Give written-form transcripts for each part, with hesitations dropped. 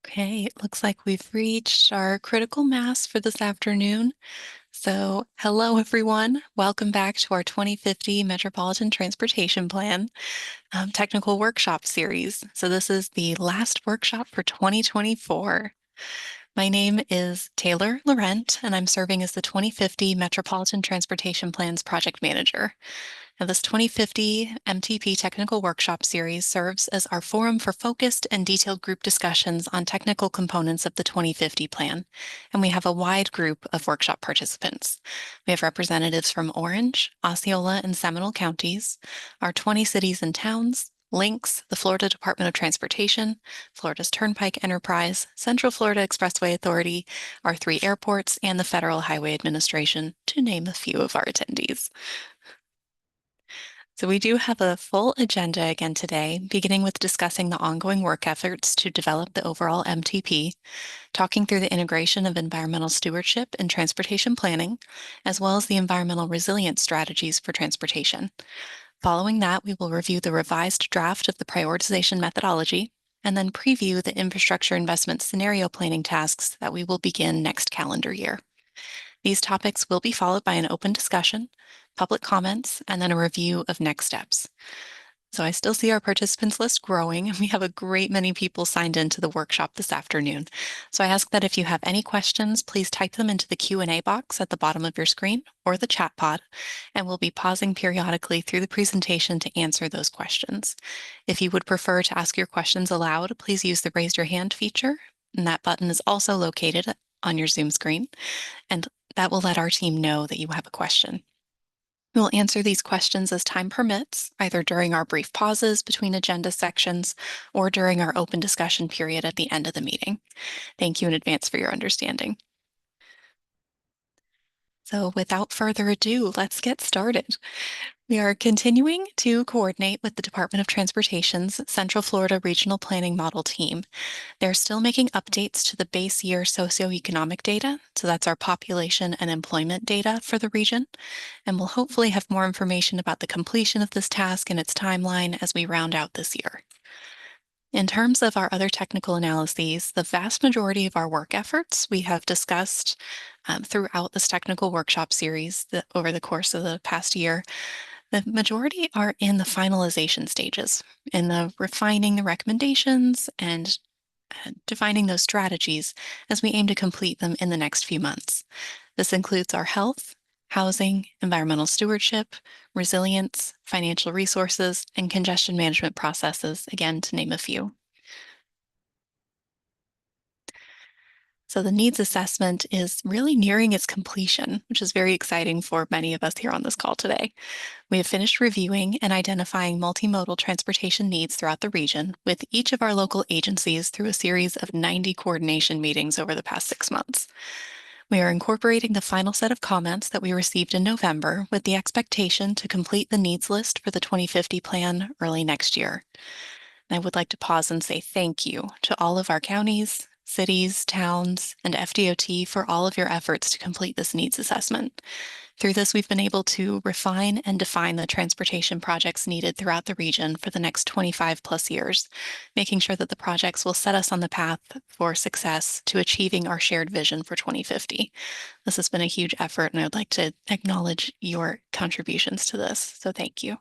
Okay, it looks like we've reached our critical mass for this afternoon. So, hello everyone. Welcome back to our 2050 Metropolitan Transportation Plan Technical Workshop series. So, this is the last workshop for 2024. My name is Taylor Laurent, and I'm serving as the 2050 Metropolitan Transportation Plans Project Manager. Now, this 2050 MTP Technical Workshop series serves as our forum for focused and detailed group discussions on technical components of the 2050 plan, and we have a wide group of workshop participants. We have representatives from Orange, Osceola, and Seminole counties, our 20 cities and towns, Links, the Florida Department of Transportation, Florida's Turnpike Enterprise, Central Florida Expressway Authority, our 3 airports, and the Federal Highway Administration, to name a few of our attendees. So we do have a full agenda again today, beginning with discussing the ongoing work efforts to develop the overall MTP, talking through the integration of environmental stewardship and transportation planning, as well as the environmental resilience strategies for transportation. Following that, we will review the revised draft of the prioritization methodology, and then preview the infrastructure investment scenario planning tasks that we will begin next calendar year. These topics will be followed by an open discussion, public comments, and then a review of next steps. So I still see our participants list growing, and we have a great many people signed into the workshop this afternoon. So I ask that if you have any questions, please type them into the Q&A box at the bottom of your screen or the chat pod, and we'll be pausing periodically through the presentation to answer those questions. If you would prefer to ask your questions aloud, please use the raise your hand feature, and that button is also located on your Zoom screen, and that will let our team know that you have a question. We'll answer these questions as time permits, either during our brief pauses between agenda sections or during our open discussion period at the end of the meeting. Thank you in advance for your understanding. So without further ado, let's get started. We are continuing to coordinate with the Department of Transportation's Central Florida Regional Planning Model team. They're still making updates to the base year socioeconomic data, so that's our population and employment data for the region, and we'll hopefully have more information about the completion of this task and its timeline as we round out this year. In terms of our other technical analyses, the vast majority of our work efforts we have discussed throughout this technical workshop series over the course of the past year. The majority are in the finalization stages, in the refining the recommendations and defining those strategies as we aim to complete them in the next few months. This includes our health, housing, environmental stewardship, resilience, financial resources, and congestion management processes, again, to name a few. So the needs assessment is really nearing its completion, which is very exciting for many of us here on this call today. We have finished reviewing and identifying multimodal transportation needs throughout the region with each of our local agencies through a series of 90 coordination meetings over the past 6 months. We are incorporating the final set of comments that we received in November with the expectation to complete the needs list for the 2050 plan early next year. And I would like to pause and say thank you to all of our counties, cities, towns, and FDOT for all of your efforts to complete this needs assessment. Through this, we've been able to refine and define the transportation projects needed throughout the region for the next 25 plus years, making sure that the projects will set us on the path for success to achieving our shared vision for 2050. This has been a huge effort, and I would like to acknowledge your contributions to this, so thank you.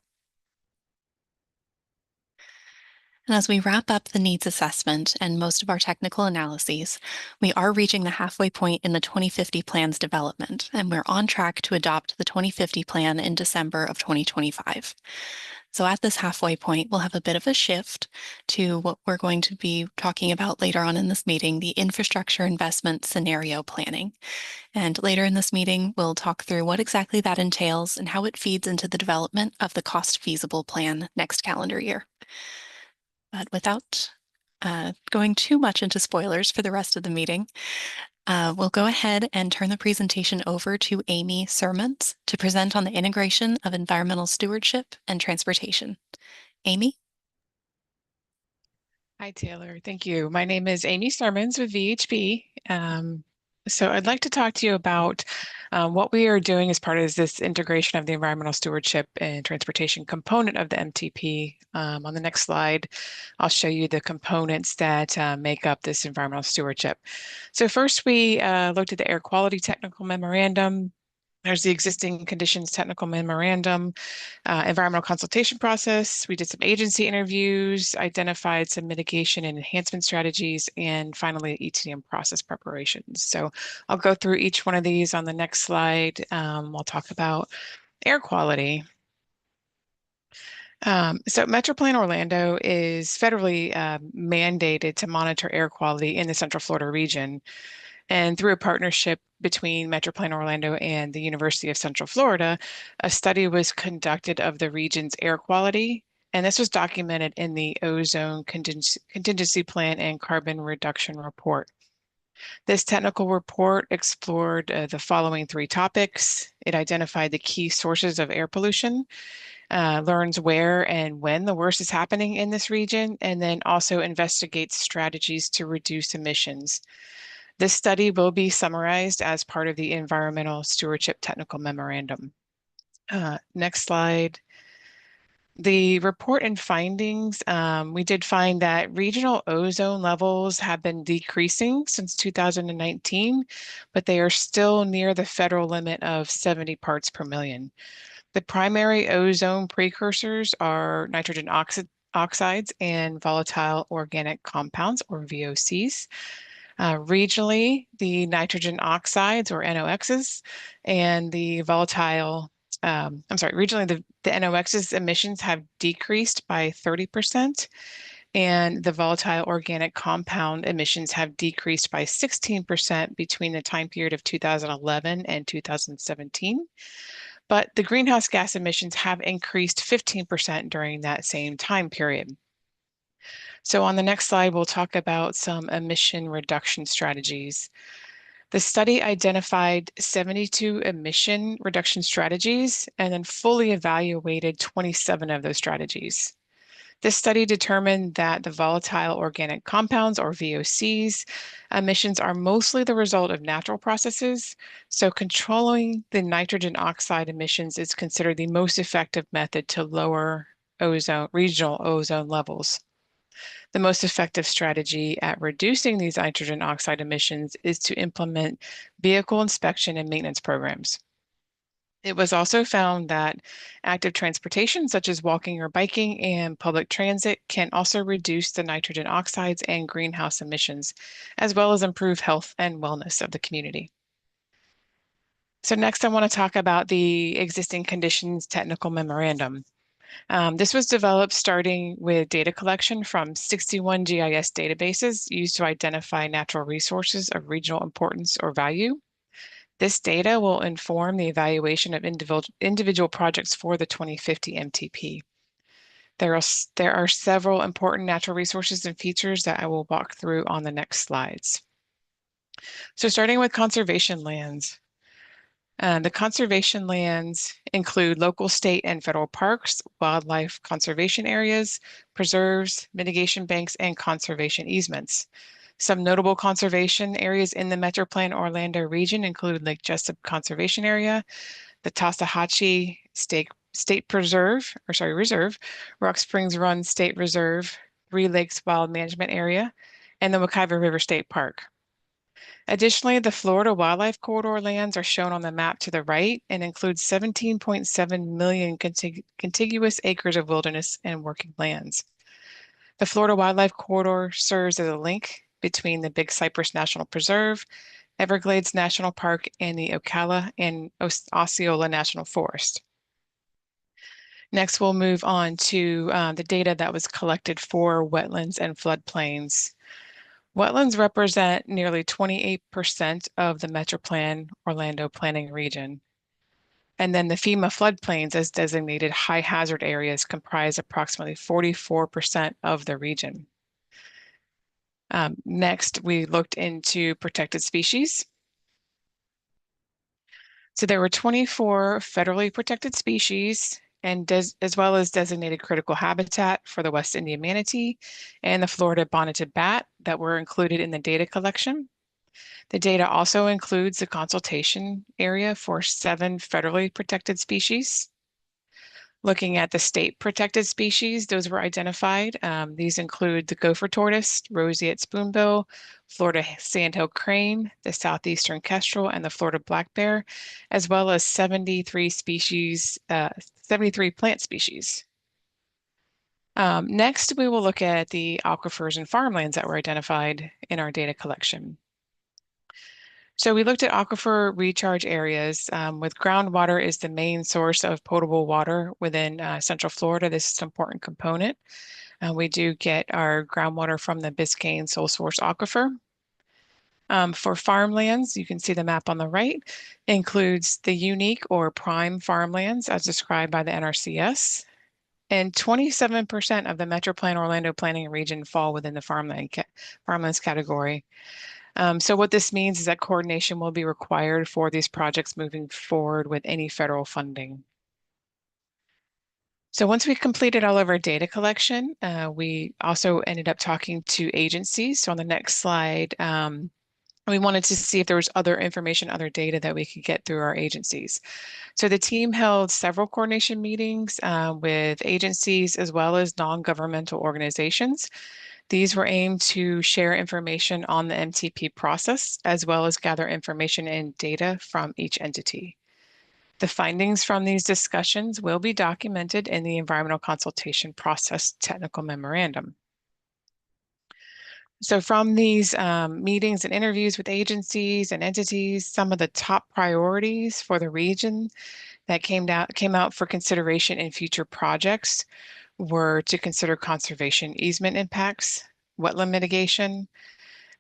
And as we wrap up the needs assessment and most of our technical analyses, we are reaching the halfway point in the 2050 plan's development, and we're on track to adopt the 2050 plan in December of 2025. So at this halfway point, we'll have a bit of a shift to what we're going to be talking about later on in this meeting, the infrastructure investment scenario planning. And later in this meeting, we'll talk through what exactly that entails and how it feeds into the development of the cost feasible plan next calendar year. But without going too much into spoilers for the rest of the meeting, we'll go ahead and turn the presentation over to Amy Sermons to present on the integration of environmental stewardship and transportation. Amy? Hi, Taylor. Thank you. My name is Amy Sermons with VHB. So I'd like to talk to you about what we are doing as part of this integration of the environmental stewardship and transportation component of the MTP. On the next slide, I'll show you the components that make up this environmental stewardship. So first, we looked at the air quality technical memorandum. There's the existing conditions technical memorandum, environmental consultation process. We did some agency interviews, identified some mitigation and enhancement strategies, and finally ETM process preparations. So I'll go through each one of these on the next slide. We'll talk about air quality. So Metro Plan Orlando is federally mandated to monitor air quality in the Central Florida region. And through a partnership between Metro Plan Orlando and the University of Central Florida, a study was conducted of the region's air quality. And this was documented in the ozone contingency plan and carbon reduction report. This technical report explored the following three topics. It identified the key sources of air pollution, learns where and when the worst is happening in this region, and then also investigates strategies to reduce emissions. This study will be summarized as part of the Environmental Stewardship Technical Memorandum. Next slide. The report and findings, we did find that regional ozone levels have been decreasing since 2019, but they are still near the federal limit of 70 parts per million. The primary ozone precursors are nitrogen oxides and volatile organic compounds, or VOCs. Regionally, the nitrogen oxides, or NOxs, and the regionally, the NOx's emissions have decreased by 30%, and the volatile organic compound emissions have decreased by 16% between the time period of 2011 and 2017. But the greenhouse gas emissions have increased 15% during that same time period. So on the next slide, we'll talk about some emission reduction strategies. The study identified 72 emission reduction strategies and then fully evaluated 27 of those strategies. This study determined that the volatile organic compounds, or VOCs, emissions are mostly the result of natural processes, so controlling the nitrogen oxide emissions is considered the most effective method to lower regional ozone levels. The most effective strategy at reducing these nitrogen oxide emissions is to implement vehicle inspection and maintenance programs. It was also found that active transportation, such as walking or biking and public transit, can also reduce the nitrogen oxides and greenhouse emissions, as well as improve health and wellness of the community. So next, I want to talk about the existing conditions technical memorandum. This was developed starting with data collection from 61 GIS databases used to identify natural resources of regional importance or value. This data will inform the evaluation of individual projects for the 2050 MTP. There are several important natural resources and features that I will walk through on the next slides. So starting with conservation lands. The conservation lands include local, state, and federal parks, wildlife conservation areas, preserves, mitigation banks, and conservation easements. Some notable conservation areas in the Metro Plan Orlando region include Lake Jessup Conservation Area, the Tallahatchie Reserve, Rock Springs Run State Reserve, Three Lakes Wild Management Area, and the Wekiva River State Park. Additionally, the Florida Wildlife Corridor lands are shown on the map to the right and include 17.7 million contiguous acres of wilderness and working lands. The Florida Wildlife Corridor serves as a link between the Big Cypress National Preserve, Everglades National Park, and the Ocala and Osceola National Forest. Next, we'll move on to the data that was collected for wetlands and floodplains. Wetlands represent nearly 28% of the Metro Plan Orlando planning region. And then the FEMA floodplains, as designated high hazard areas, comprise approximately 44% of the region. Next, we looked into protected species. So there were 24 federally protected species, and as well as designated critical habitat for the West Indian manatee and the Florida bonneted bat that were included in the data collection. The data also includes the consultation area for 7 federally protected species. Looking at the state protected species, those were identified. These include the gopher tortoise, roseate spoonbill, Florida sandhill crane, the southeastern kestrel, and the Florida black bear, as well as 73 species, 73 plant species. Next, we will look at the aquifers and farmlands that were identified in our data collection. So we looked at aquifer recharge areas with groundwater is the main source of potable water within Central Florida. This is an important component. We do get our groundwater from the Biscayne sole source aquifer. For farmlands, you can see the map on the right, includes the unique or prime farmlands as described by the NRCS. And 27% of the Metroplan Orlando planning region fall within the farmlands category. So what this means is that coordination will be required for these projects moving forward with any federal funding. So once we completed all of our data collection, we also ended up talking to agencies. So on the next slide, we wanted to see if there was other information, other data that we could get through our agencies. So the team held several coordination meetings with agencies as well as non-governmental organizations. These were aimed to share information on the MTP process, as well as gather information and data from each entity. The findings from these discussions will be documented in the Environmental Consultation Process Technical Memorandum. So from these meetings and interviews with agencies and entities, some of the top priorities for the region that came out for consideration in future projects were to consider conservation easement impacts, wetland mitigation,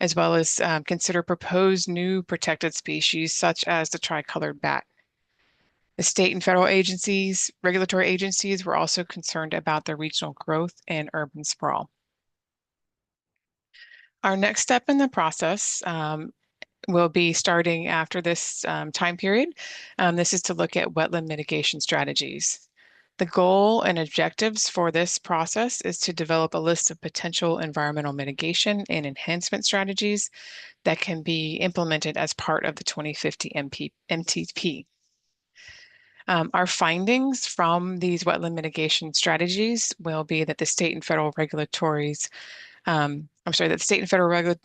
as well as consider proposed new protected species such as the tricolored bat. The state and federal agencies, regulatory agencies were also concerned about the regional growth and urban sprawl. Our next step in the process will be starting after this time period. This is to look at wetland mitigation strategies. The goal and objectives for this process is to develop a list of potential environmental mitigation and enhancement strategies that can be implemented as part of the 2050 MTP. Our findings from these wetland mitigation strategies will be that the state and federal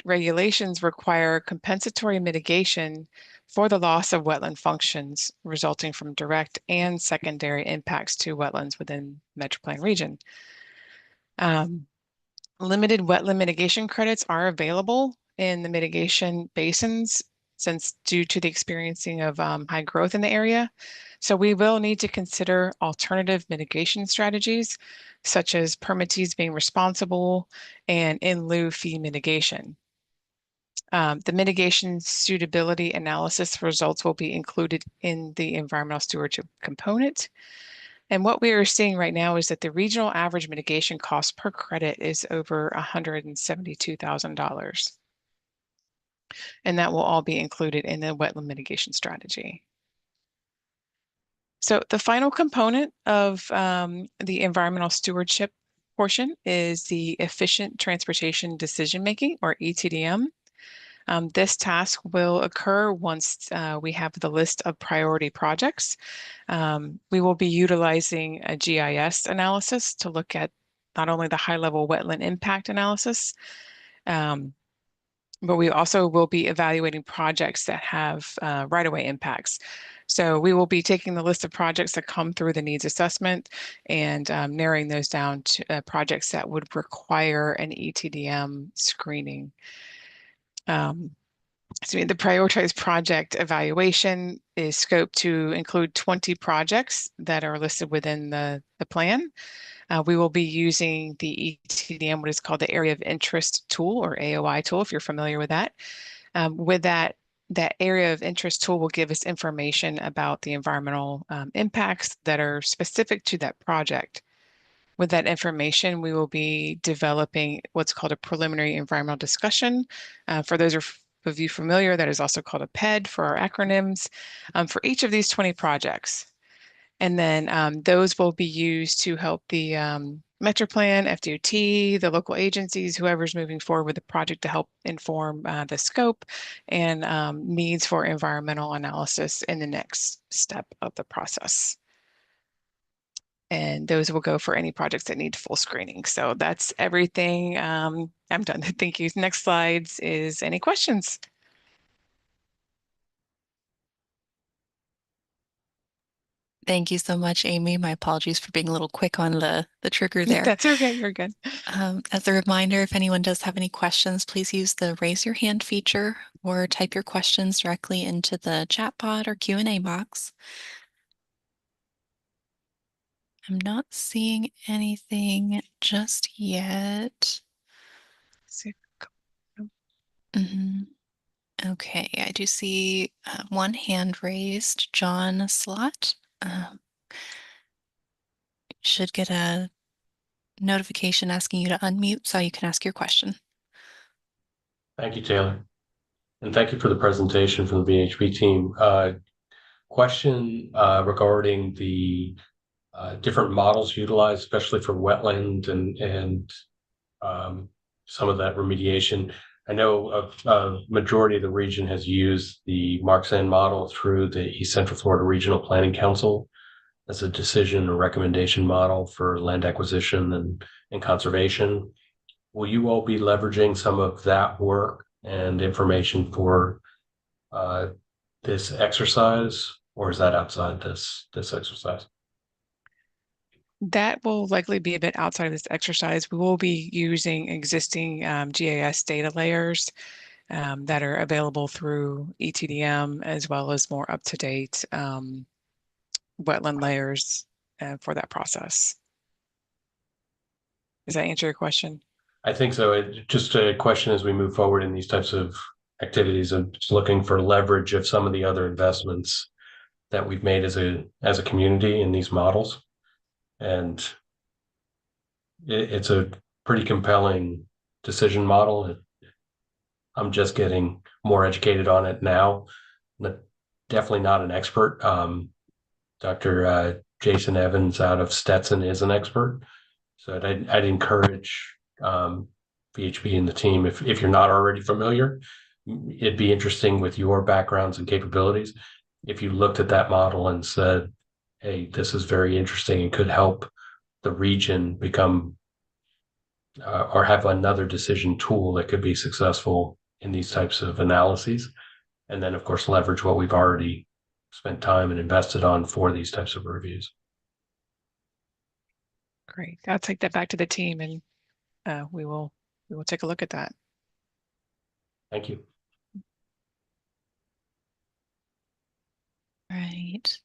regulations require compensatory mitigation for the loss of wetland functions resulting from direct and secondary impacts to wetlands within the Metroplan region. Limited wetland mitigation credits are available in the mitigation basins since due to the experiencing of high growth in the area. So we will need to consider alternative mitigation strategies, such as permittees being responsible and in lieu fee mitigation. The mitigation suitability analysis results will be included in the environmental stewardship component. And what we are seeing right now is that the regional average mitigation cost per credit is over $172,000. And that will all be included in the wetland mitigation strategy. So the final component of the environmental stewardship portion is the efficient transportation decision-making, or ETDM. This task will occur once we have the list of priority projects. We will be utilizing a GIS analysis to look at not only the high-level wetland impact analysis, but we also will be evaluating projects that have right-of-way impacts. So we will be taking the list of projects that come through the needs assessment and narrowing those down to projects that would require an ETDM screening. So the prioritized project evaluation is scoped to include 20 projects that are listed within the plan. We will be using the ETDM, what is called the Area of Interest tool, or AOI tool, if you're familiar with that. That area of interest tool will give us information about the environmental impacts that are specific to that project. With that information, we will be developing what's called a preliminary environmental discussion. For those of you familiar, that is also called a PED for our acronyms, for each of these 20 projects. And then those will be used to help the MetroPlan, FDOT, the local agencies, whoever's moving forward with the project to help inform the scope and needs for environmental analysis in the next step of the process. And those will go for any projects that need full screening. So that's everything. I'm done. Thank you. Next slides is any questions? Thank you so much, Amy. My apologies for being a little quick on the trigger there. That's okay. You're good. As a reminder, if anyone does have any questions, please use the raise your hand feature or type your questions directly into the chat pod or Q&A box. I'm not seeing anything just yet. Okay, I do see one hand raised. John Slot should get a notification asking you to unmute so you can ask your question. Thank you, Taylor. And thank you for the presentation from the VHP team. Question regarding the different models utilized, especially for wetland and some of that remediation. I know a majority of the region has used the Marks-End model through the East Central Florida Regional Planning Council as a decision or recommendation model for land acquisition and conservation. Will you all be leveraging some of that work and information for this exercise, or is that outside this exercise? That will likely be a bit outside of this exercise. We will be using existing GIS data layers that are available through ETDM, as well as more up-to-date wetland layers for that process. Does that answer your question? I think so. Just a question as we move forward in these types of activities. I'm just looking for leverage of some of the other investments that we've made as a community in these models. And it's a pretty compelling decision model. I'm just getting more educated on it now. Definitely not an expert. Dr. Jason Evans out of Stetson is an expert. So I'd encourage VHP and the team, if you're not already familiar, it'd be interesting with your backgrounds and capabilities. If you looked at that model and said, hey, this is very interesting and could help the region become or have another decision tool that could be successful in these types of analyses. And then, of course, leverage what we've already spent time and invested on for these types of reviews. Great. I'll take that back to the team and we will take a look at that. Thank you. Right.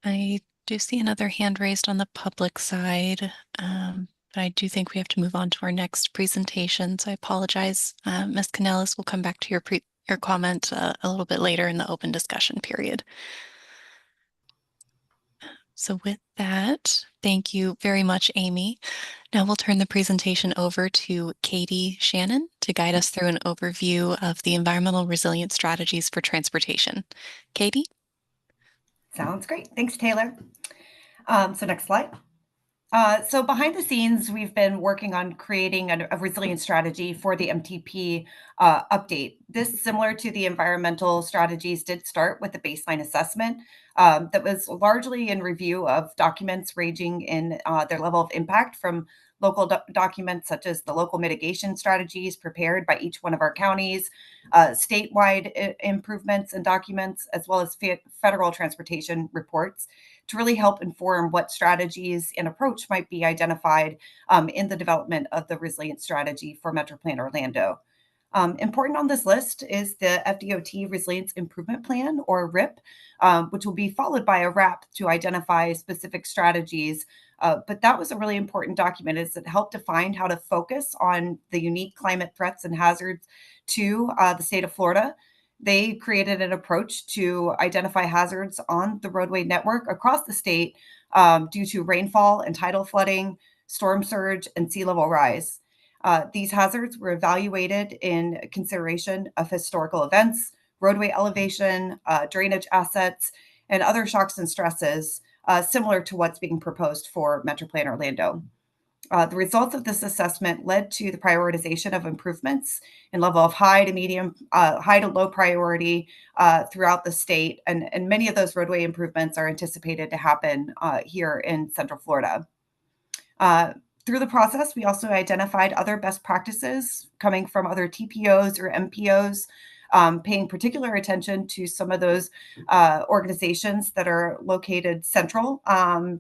I do see another hand raised on the public side, but I do think we have to move on to our next presentation. So I apologize. Ms. Canellis, will come back to your comment a little bit later in the open discussion period. So with that, thank you very much, Amy. Now we'll turn the presentation over to Katie Shannon to guide us through an overview of the environmental resilience strategies for transportation. Katie? Sounds great. Thanks, Taylor. So next slide. So behind the scenes, we've been working on creating a resilience strategy for the MTP update. This, similar to the environmental strategies, did start with a baseline assessment that was largely in review of documents ranging in their level of impact from local documents such as the local mitigation strategies prepared by each one of our counties, statewide improvements and documents, as well as federal transportation reports to really help inform what strategies and approach might be identified in the development of the resilience strategy for MetroPlan Orlando. Important on this list is the FDOT Resilience Improvement Plan, or RIP, which will be followed by a RAP to identify specific strategies. But that was a really important document, as it helped define how to focus on the unique climate threats and hazards to the state of Florida. They created an approach to identify hazards on the roadway network across the state due to rainfall and tidal flooding, storm surge, and sea level rise. These hazards were evaluated in consideration of historical events, roadway elevation, drainage assets, and other shocks and stresses similar to what's being proposed for MetroPlan Orlando. The results of this assessment led to the prioritization of improvements in level of high to low priority throughout the state. And many of those roadway improvements are anticipated to happen here in Central Florida. Through the process, we also identified other best practices coming from other TPOs or MPOs, paying particular attention to some of those organizations that are located central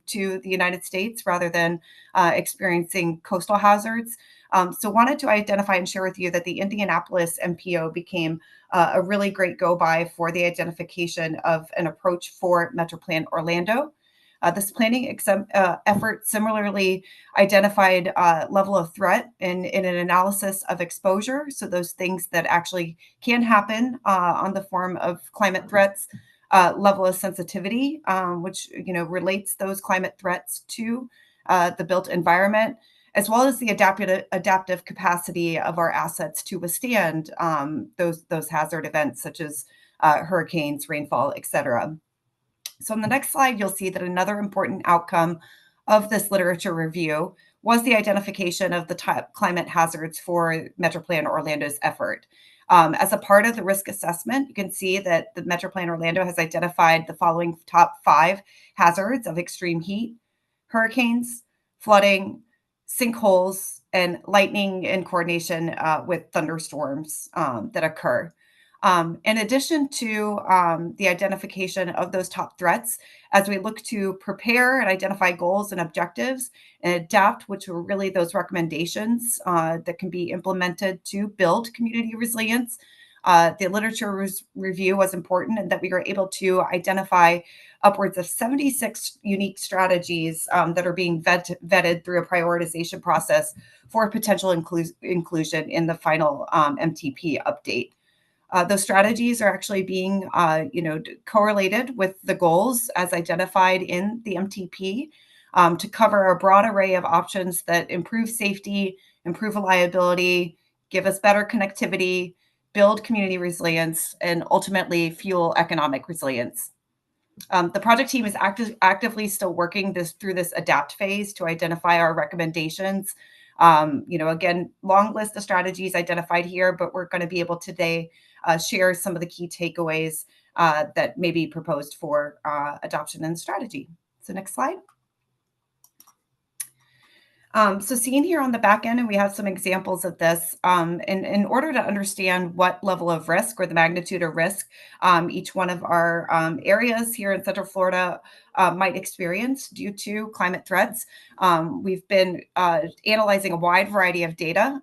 to the United States rather than experiencing coastal hazards. So wanted to identify and share with you that the Indianapolis MPO became a really great go-by for the identification of an approach for Metro Plan Orlando. This planning effort similarly identified level of threat in an analysis of exposure. So those things that actually can happen on the form of climate threats, level of sensitivity, which relates those climate threats to the built environment, as well as the adaptive capacity of our assets to withstand those hazard events such as hurricanes, rainfall, etc. So on the next slide, you'll see that another important outcome of this literature review was the identification of the top climate hazards for Metro Plan Orlando's effort. As a part of the risk assessment, you can see that the Metro Plan Orlando has identified the following top 5 hazards of extreme heat: hurricanes, flooding, sinkholes, and lightning in coordination with thunderstorms that occur. In addition to the identification of those top threats, as we look to prepare and identify goals and objectives and adapt, which are really those recommendations that can be implemented to build community resilience, the literature review was important and that we were able to identify upwards of 76 unique strategies that are being vetted through a prioritization process for potential inclusion in the final MTP update. Those strategies are actually being, correlated with the goals as identified in the MTP to cover a broad array of options that improve safety, improve reliability, give us better connectivity, build community resilience, and ultimately fuel economic resilience. The project team is actively still working through this adapt phase to identify our recommendations. Again, long list of strategies identified here, but we're going to be able today share some of the key takeaways that may be proposed for adoption and strategy. So next slide. So seen here on the back end, and we have some examples of this, in order to understand what level of risk or the magnitude of risk each one of our areas here in Central Florida might experience due to climate threats, we've been analyzing a wide variety of data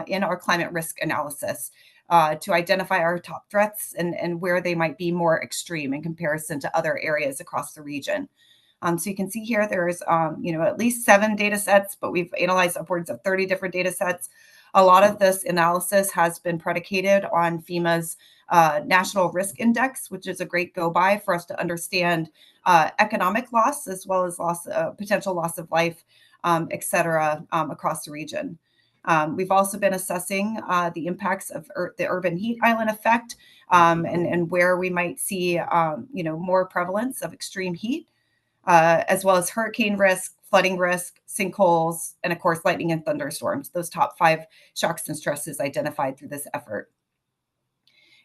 in our climate risk analysis to identify our top threats and where they might be more extreme in comparison to other areas across the region. So you can see here there's at least 7 data sets, but we've analyzed upwards of 30 different data sets. A lot of this analysis has been predicated on FEMA's National Risk Index, which is a great go-by for us to understand economic loss as well as potential loss of life, et cetera, across the region. We've also been assessing the impacts of the urban heat island effect and where we might see more prevalence of extreme heat. As well as hurricane risk, flooding risk, sinkholes, and of course, lightning and thunderstorms, those top 5 shocks and stresses identified through this effort.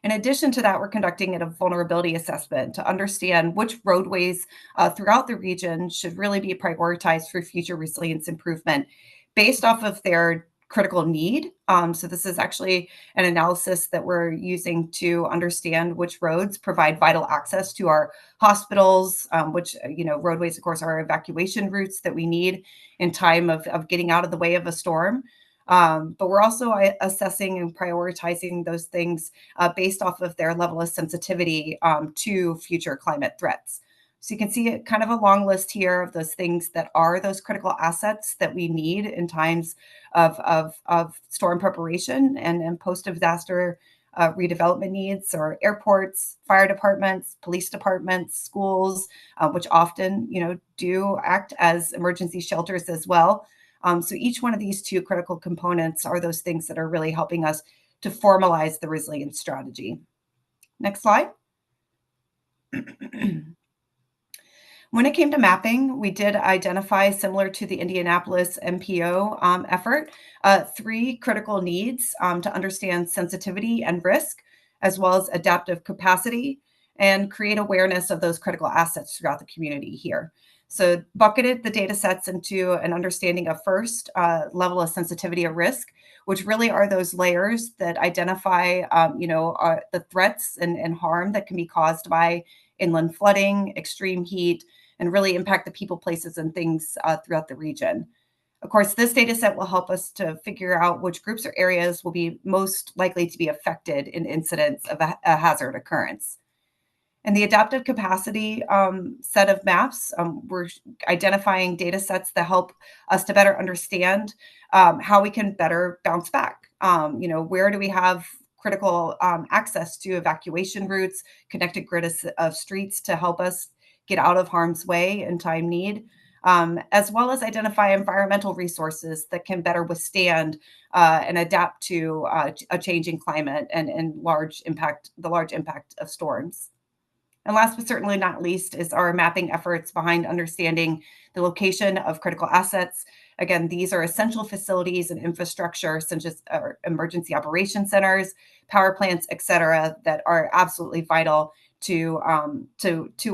In addition to that, we're conducting a vulnerability assessment to understand which roadways throughout the region should really be prioritized for future resilience improvement based off of their critical need. So this is actually an analysis that we're using to understand which roads provide vital access to our hospitals, which, roadways, of course, are evacuation routes that we need in time of getting out of the way of a storm. But we're also assessing and prioritizing those things based off of their level of sensitivity to future climate threats. So you can see kind of a long list here of those things that are those critical assets that we need in times of storm preparation and post-disaster redevelopment needs, or airports, fire departments, police departments, schools, which often, do act as emergency shelters as well. So each one of these 2 critical components are those things that are really helping us to formalize the resilience strategy. Next slide. When it came to mapping, we did identify, similar to the Indianapolis MPO effort, 3 critical needs to understand sensitivity and risk, as well as adaptive capacity, and create awareness of those critical assets throughout the community here. So bucketed the data sets into an understanding of first level of sensitivity or risk, which really are those layers that identify, the threats and harm that can be caused by inland flooding, extreme heat, and really impact the people, places, and things throughout the region. Of course, this data set will help us to figure out which groups or areas will be most likely to be affected in incidents of a hazard occurrence. And the adaptive capacity set of maps, we're identifying data sets that help us to better understand how we can better bounce back. Where do we have critical access to evacuation routes, connected grid of streets to help us get out of harm's way in time need, as well as identify environmental resources that can better withstand and adapt to a changing climate and the large impact of storms. And last but certainly not least is our mapping efforts behind understanding the location of critical assets. Again, these are essential facilities and infrastructure such as our emergency operation centers, power plants, et cetera, that are absolutely vital to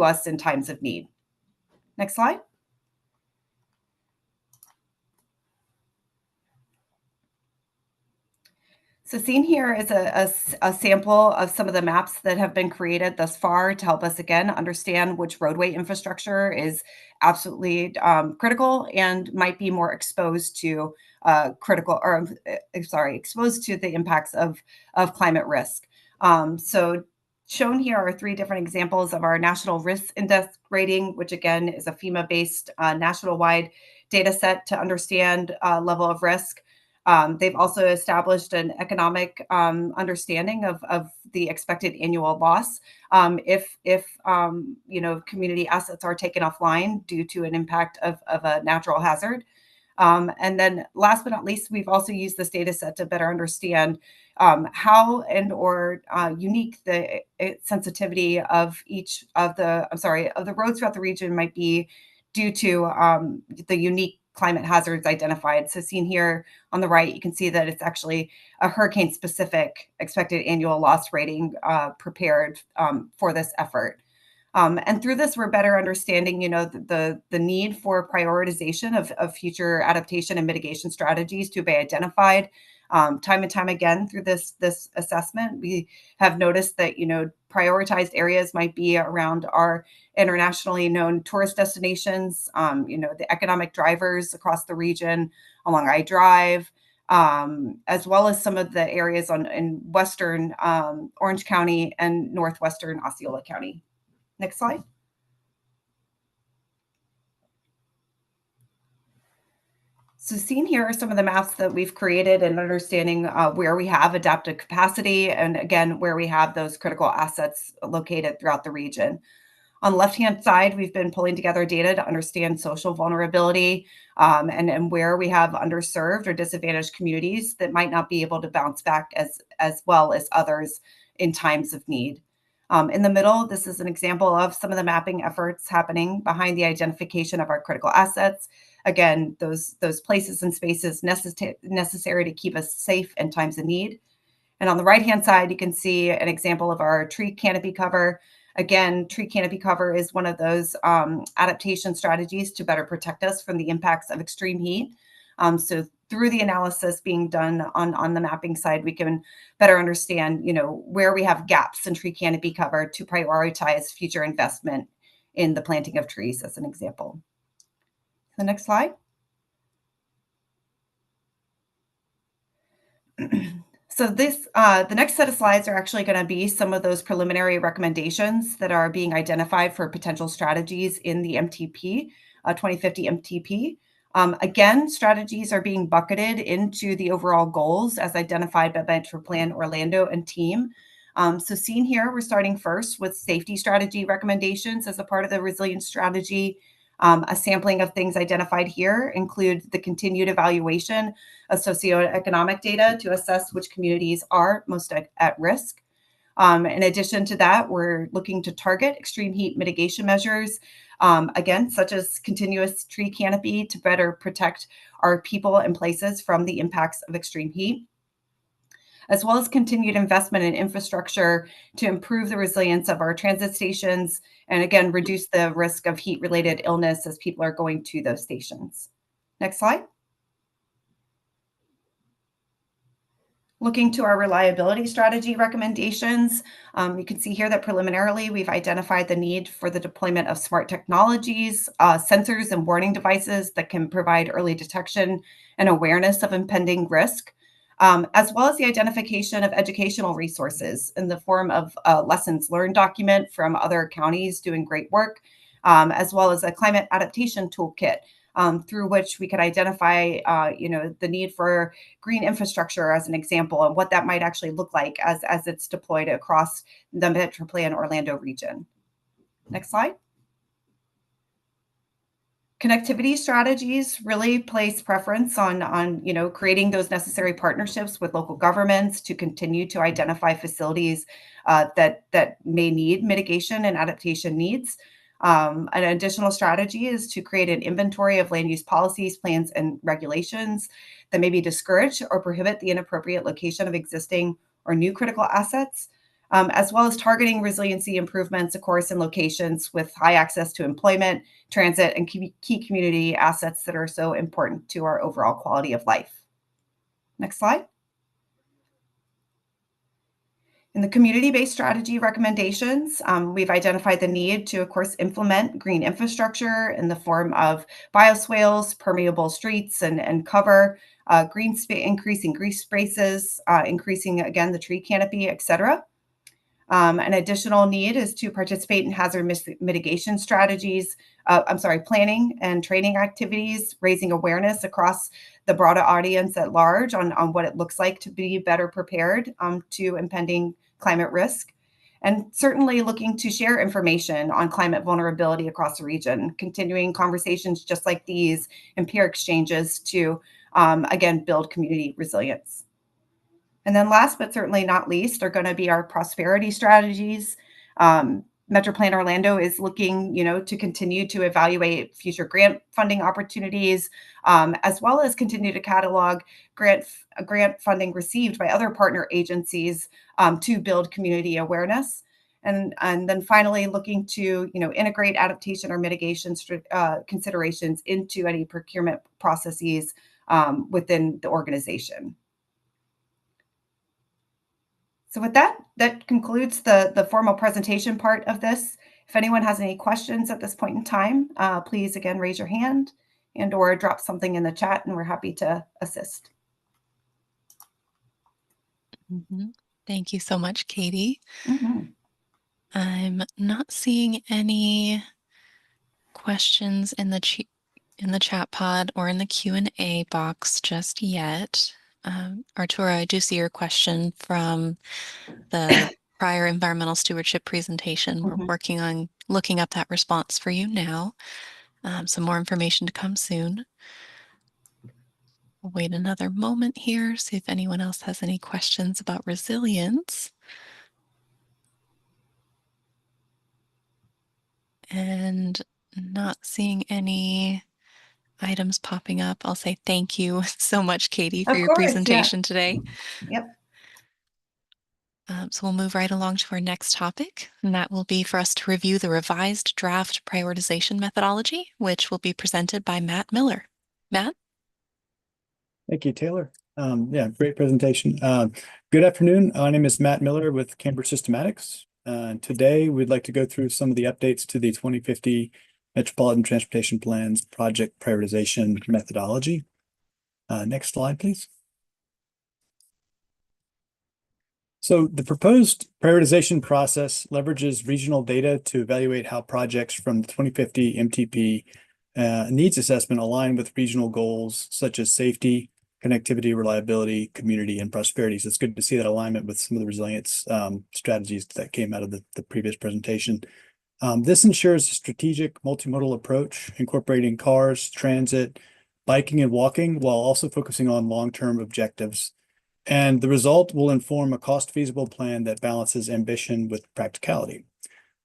us in times of need. Next slide. So seen here is a sample of some of the maps that have been created thus far to help us, again, understand which roadway infrastructure is absolutely critical and might be more exposed to exposed to the impacts of climate risk. So shown here are 3 different examples of our National Risk Index rating, which again is a FEMA-based national-wide data set to understand level of risk. They've also established an economic understanding of the expected annual loss if community assets are taken offline due to an impact of a natural hazard. And then last but not least, we've also used this data set to better understand how and or unique the sensitivity of each of the roads throughout the region might be due to the unique climate hazards identified. So seen here on the right, you can see that it's actually a hurricane-specific expected annual loss rating prepared for this effort. And through this, we're better understanding, the need for prioritization of future adaptation and mitigation strategies to be identified. Time and time again through this assessment, we have noticed that, prioritized areas might be around our internationally known tourist destinations, the economic drivers across the region along I-Drive, as well as some of the areas in western Orange County and northwestern Osceola County. Next slide. So seen here are some of the maps that we've created and understanding where we have adaptive capacity and again, where we have those critical assets located throughout the region. On the left-hand side, we've been pulling together data to understand social vulnerability and where we have underserved or disadvantaged communities that might not be able to bounce back as well as others in times of need. In the middle, this is an example of some of the mapping efforts happening behind the identification of our critical assets. Again, those places and spaces necessary to keep us safe in times of need. And on the right-hand side, you can see an example of our tree canopy cover. Again, tree canopy cover is one of those adaptation strategies to better protect us from the impacts of extreme heat. So through the analysis being done on the mapping side, we can better understand, where we have gaps in tree canopy cover to prioritize future investment in the planting of trees, as an example. The next slide. So the next set of slides are actually going to be some of those preliminary recommendations that are being identified for potential strategies in the MTP, 2050 MTP. Again, strategies are being bucketed into the overall goals as identified by Metro Plan Orlando and team. So seen here, we're starting first with safety strategy recommendations as a part of the resilience strategy. A sampling of things identified here include the continued evaluation of socioeconomic data to assess which communities are most at risk. In addition to that, we're looking to target extreme heat mitigation measures again, such as continuous tree canopy to better protect our people and places from the impacts of extreme heat, as well as continued investment in infrastructure to improve the resilience of our transit stations and, again, reduce the risk of heat-related illness as people are going to those stations. Next slide. Looking to our reliability strategy recommendations, you can see here that preliminarily we've identified the need for the deployment of smart technologies, sensors and warning devices that can provide early detection and awareness of impending risk, as well as the identification of educational resources in the form of a lessons learned document from other counties doing great work, as well as a climate adaptation toolkit through which we could identify, the need for green infrastructure as an example, and what that might actually look like as it's deployed across the Metro Plan Orlando region. Next slide. Connectivity strategies really place preference on creating those necessary partnerships with local governments to continue to identify facilities that may need mitigation and adaptation needs. An additional strategy is to create an inventory of land use policies, plans, and regulations that maybe discourage or prohibit the inappropriate location of existing or new critical assets, as well as targeting resiliency improvements, of course, in locations with high access to employment, transit, and key community assets that are so important to our overall quality of life. Next slide. In the community-based strategy recommendations, we've identified the need to, of course, implement green infrastructure in the form of bioswales, permeable streets and cover, increasing green spaces, increasing, again, the tree canopy, et cetera. An additional need is to participate in hazard mitigation strategies, planning and training activities, raising awareness across the broader audience at large on what it looks like to be better prepared to impending climate risk. And certainly looking to share information on climate vulnerability across the region, continuing conversations just like these and peer exchanges to, again, build community resilience. And then last but certainly not least are going to be our prosperity strategies. Metro Plan Orlando is looking, to continue to evaluate future grant funding opportunities, as well as continue to catalog grant funding received by other partner agencies to build community awareness. And then finally looking to, integrate adaptation or mitigation considerations into any procurement processes within the organization. So with that concludes the formal presentation part of this. If anyone has any questions at this point in time, please again raise your hand and or drop something in the chat, and we're happy to assist. Thank you so much, Katie. Mm-hmm. I'm not seeing any questions in the chat pod or in the Q&A box just yet. Arturo, I do see your question from the prior environmental stewardship presentation. We're working on looking up that response for you now. Some more information to come soon. We'll wait another moment here, see if anyone else has any questions about resilience. And not seeing any items popping up. I'll say thank you so much, Katie, for your presentation today. Yep. So we'll move right along to our next topic, and that will be for us to review the revised draft prioritization methodology, which will be presented by Matt Miller. Matt? Thank you, Taylor. Great presentation. Good afternoon. My name is Matt Miller with Cambridge Systematics. Today, we'd like to go through some of the updates to the 2050 Metropolitan Transportation Plan's project prioritization methodology. Next slide, please. So the proposed prioritization process leverages regional data to evaluate how projects from the 2050 MTP needs assessment align with regional goals such as safety, connectivity, reliability, community, and prosperity. So it's good to see that alignment with some of the resilience strategies that came out of the previous presentation. This ensures a strategic multimodal approach, incorporating cars, transit, biking, and walking, while also focusing on long-term objectives. And the result will inform a cost-feasible plan that balances ambition with practicality.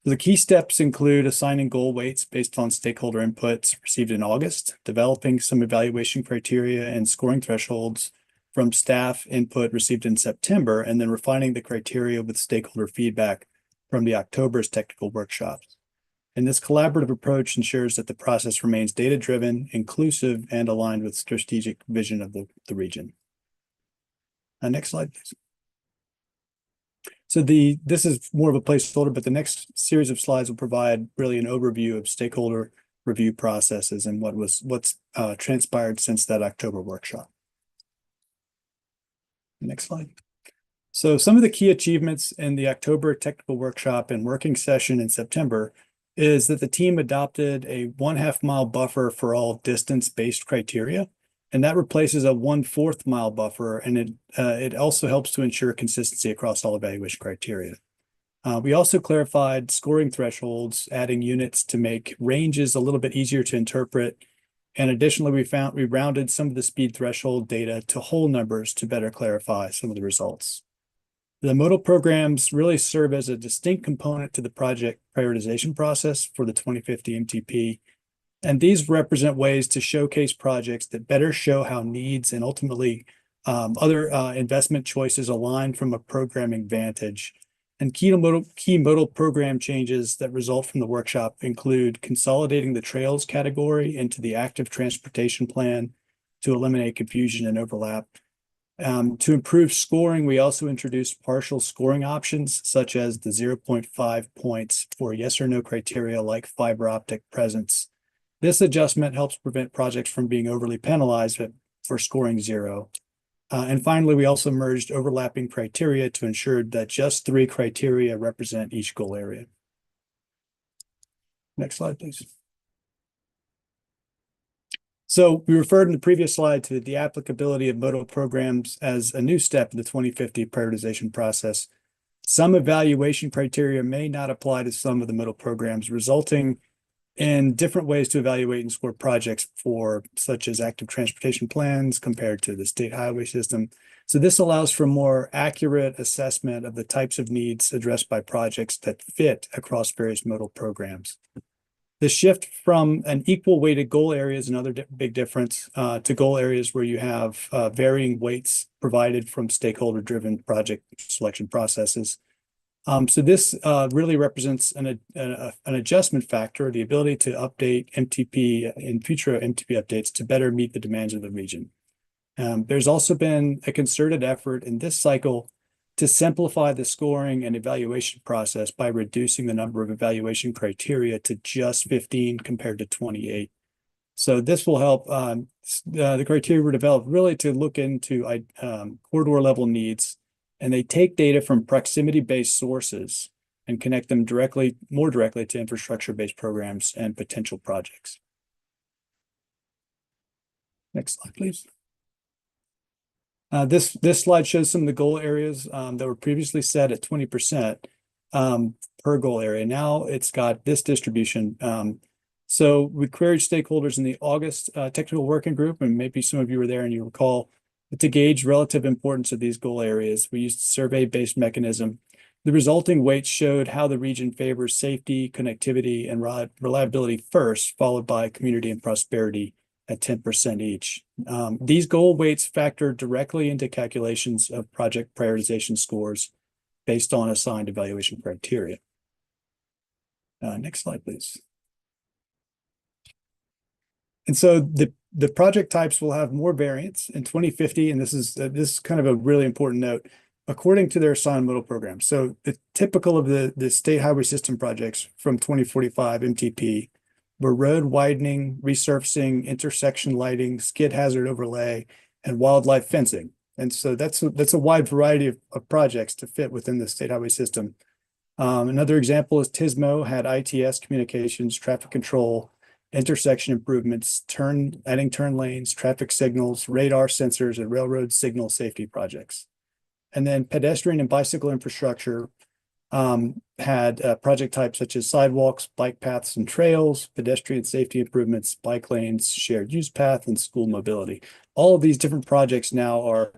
The key steps include assigning goal weights based on stakeholder inputs received in August, developing some evaluation criteria and scoring thresholds from staff input received in September, and then refining the criteria with stakeholder feedback from the October's technical workshops. And this collaborative approach ensures that the process remains data-driven, inclusive, and aligned with strategic vision of the region. Next slide, please. So this is more of a placeholder, but the next series of slides will provide really an overview of stakeholder review processes and what's transpired since that October workshop. Next slide. So some of the key achievements in the October technical workshop and working session in September is that the team adopted a 1/2 mile buffer for all distance-based criteria, and that replaces a 1/4 mile buffer, and it also helps to ensure consistency across all evaluation criteria. We also clarified scoring thresholds, adding units to make ranges a little bit easier to interpret. And additionally, we rounded some of the speed threshold data to whole numbers to better clarify some of the results. The modal programs really serve as a distinct component to the project prioritization process for the 2050 MTP. And these represent ways to showcase projects that better show how needs and ultimately other investment choices align from a programming vantage. And key modal program changes that result from the workshop include consolidating the trails category into the active transportation plan to eliminate confusion and overlap. To improve scoring, we also introduced partial scoring options, such as the 0.5 points for yes or no criteria like fiber optic presence. This adjustment helps prevent projects from being overly penalized for scoring 0. And finally, we also merged overlapping criteria to ensure that just 3 criteria represent each goal area. Next slide, please. So we referred in the previous slide to the applicability of modal programs as a new step in the 2050 prioritization process. Some evaluation criteria may not apply to some of the modal programs, resulting in different ways to evaluate and score projects for such as active transportation plans compared to the state highway system. So this allows for more accurate assessment of the types of needs addressed by projects that fit across various modal programs. The shift from an equal weighted goal area is another big difference to goal areas where you have varying weights provided from stakeholder-driven project selection processes. So this really represents an adjustment factor, the ability to update MTP in future MTP updates to better meet the demands of the region. There's also been a concerted effort in this cycle to simplify the scoring and evaluation process by reducing the number of evaluation criteria to just 15 compared to 28. So this will help the criteria were developed really to look into corridor level needs, and they take data from proximity-based sources and connect them more directly to infrastructure-based programs and potential projects. Next slide, please. This slide shows some of the goal areas that were previously set at 20% per goal area. Now it's got this distribution. So we queried stakeholders in the August technical working group, and maybe some of you were there and you recall, to gauge relative importance of these goal areas. We used a survey-based mechanism. The resulting weights showed how the region favors safety, connectivity, and reliability first, followed by community and prosperity at 10% each. These goal weights factor directly into calculations of project prioritization scores based on assigned evaluation criteria. Next slide, please. And so the project types will have more variance in 2050, and this is kind of a really important note, according to their assigned modal program. So the typical of the state highway system projects from 2045 MTP were road widening, resurfacing, intersection lighting, skid hazard overlay, and wildlife fencing. And so that's a wide variety of projects to fit within the state highway system. Another example is TISMO had ITS communications, traffic control, intersection improvements, adding turn lanes, traffic signals, radar sensors, and railroad signal safety projects. And then pedestrian and bicycle infrastructure had project types such as sidewalks, bike paths and trails, pedestrian safety improvements, bike lanes, shared use path, and school mobility. All of these different projects now are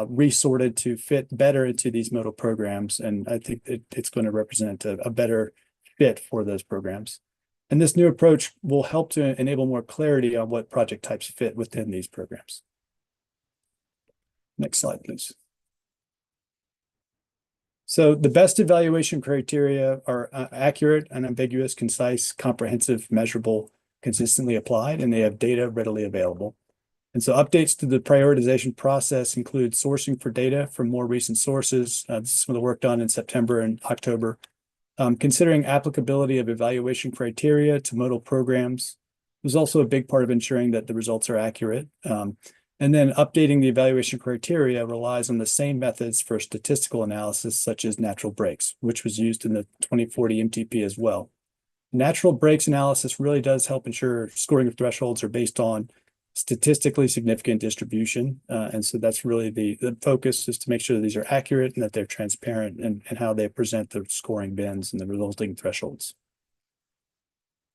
resorted to fit better into these modal programs, and I think it's going to represent a better fit for those programs. And this new approach will help to enable more clarity on what project types fit within these programs. Next slide, please. So the best evaluation criteria are accurate, unambiguous, concise, comprehensive, measurable, consistently applied, and they have data readily available. And so updates to the prioritization process include sourcing for data from more recent sources. This is some of the work done in September and October. Considering applicability of evaluation criteria to modal programs was also a big part of ensuring that the results are accurate. And then updating the evaluation criteria relies on the same methods for statistical analysis, such as natural breaks, which was used in the 2040 MTP as well. Natural breaks analysis really does help ensure scoring thresholds are based on statistically significant distribution. And so that's really the focus, is to make sure that these are accurate and that they're transparent and how they present the scoring bins and the resulting thresholds.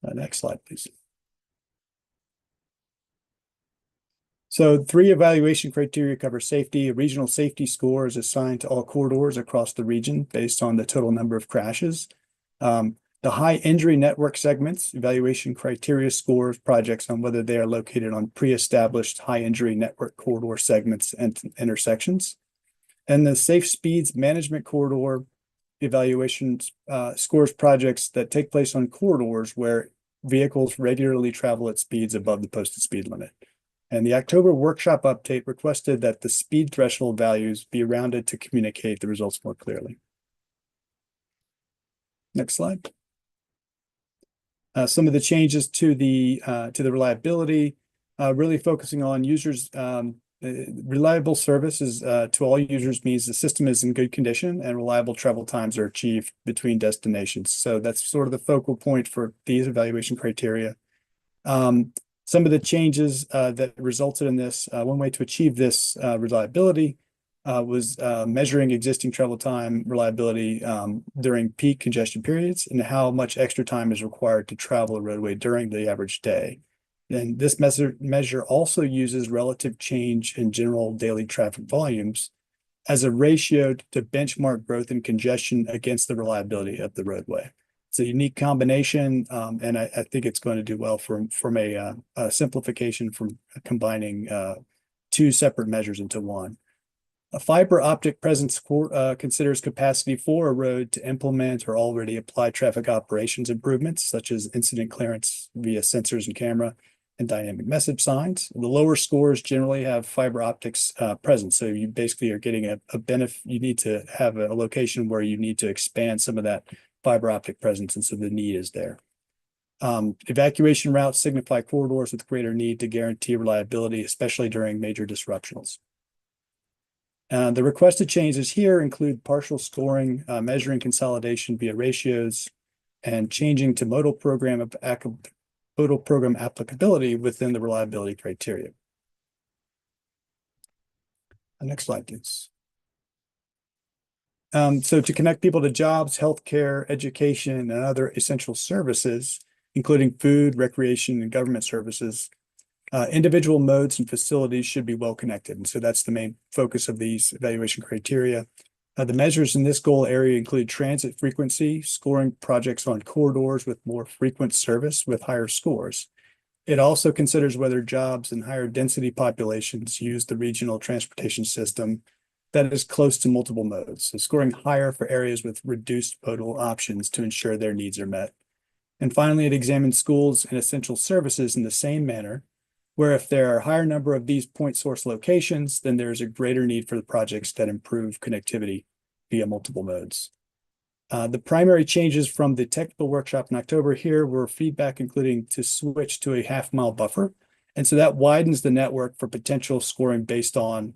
Next slide, please. So 3 evaluation criteria cover safety. A regional safety score is assigned to all corridors across the region based on the total number of crashes. The high injury network segments, evaluation criteria scores projects on whether they are located on pre-established high injury network corridor segments and intersections. And the safe speeds management corridor evaluations scores projects that take place on corridors where vehicles regularly travel at speeds above the posted speed limit. And the October workshop update requested that the speed threshold values be rounded to communicate the results more clearly. Next slide. Some of the changes to the reliability, really focusing on users. Reliable service is to all users means the system is in good condition and reliable travel times are achieved between destinations. So that's sort of the focal point for these evaluation criteria. Some of the changes that resulted in this, one way to achieve this reliability was measuring existing travel time reliability during peak congestion periods and how much extra time is required to travel a roadway during the average day. And this measure also uses relative change in general daily traffic volumes as a ratio to benchmark growth and congestion against the reliability of the roadway. It's a unique combination, and I think it's going to do well from a simplification from combining 2 separate measures into one. A fiber optic presence considers capacity for a road to implement or already apply traffic operations improvements, such as incident clearance via sensors and camera and dynamic message signs. The lower scores generally have fiber optics present. So you basically are getting a benefit. You need to have a location where you need to expand some of that fiber optic presence, and so the need is there. Evacuation routes signify corridors with greater need to guarantee reliability, especially during major disruptions. The requested changes here include partial scoring, measuring consolidation via ratios, and changing to modal program applicability within the reliability criteria. Next slide, please. So to connect people to jobs, healthcare, education, and other essential services, including food, recreation, and government services, individual modes and facilities should be well connected. And so that's the main focus of these evaluation criteria. The measures in this goal area include transit frequency, scoring projects on corridors with more frequent service with higher scores. It also considers whether jobs in higher density populations use the regional transportation system that is close to multiple modes. So scoring higher for areas with reduced modal options to ensure their needs are met. And finally, it examines schools and essential services in the same manner, where if there are a higher number of these point source locations, then there's a greater need for the projects that improve connectivity via multiple modes. The primary changes from the technical workshop in October here were feedback, including to switch to a half-mile buffer. And so that widens the network for potential scoring based on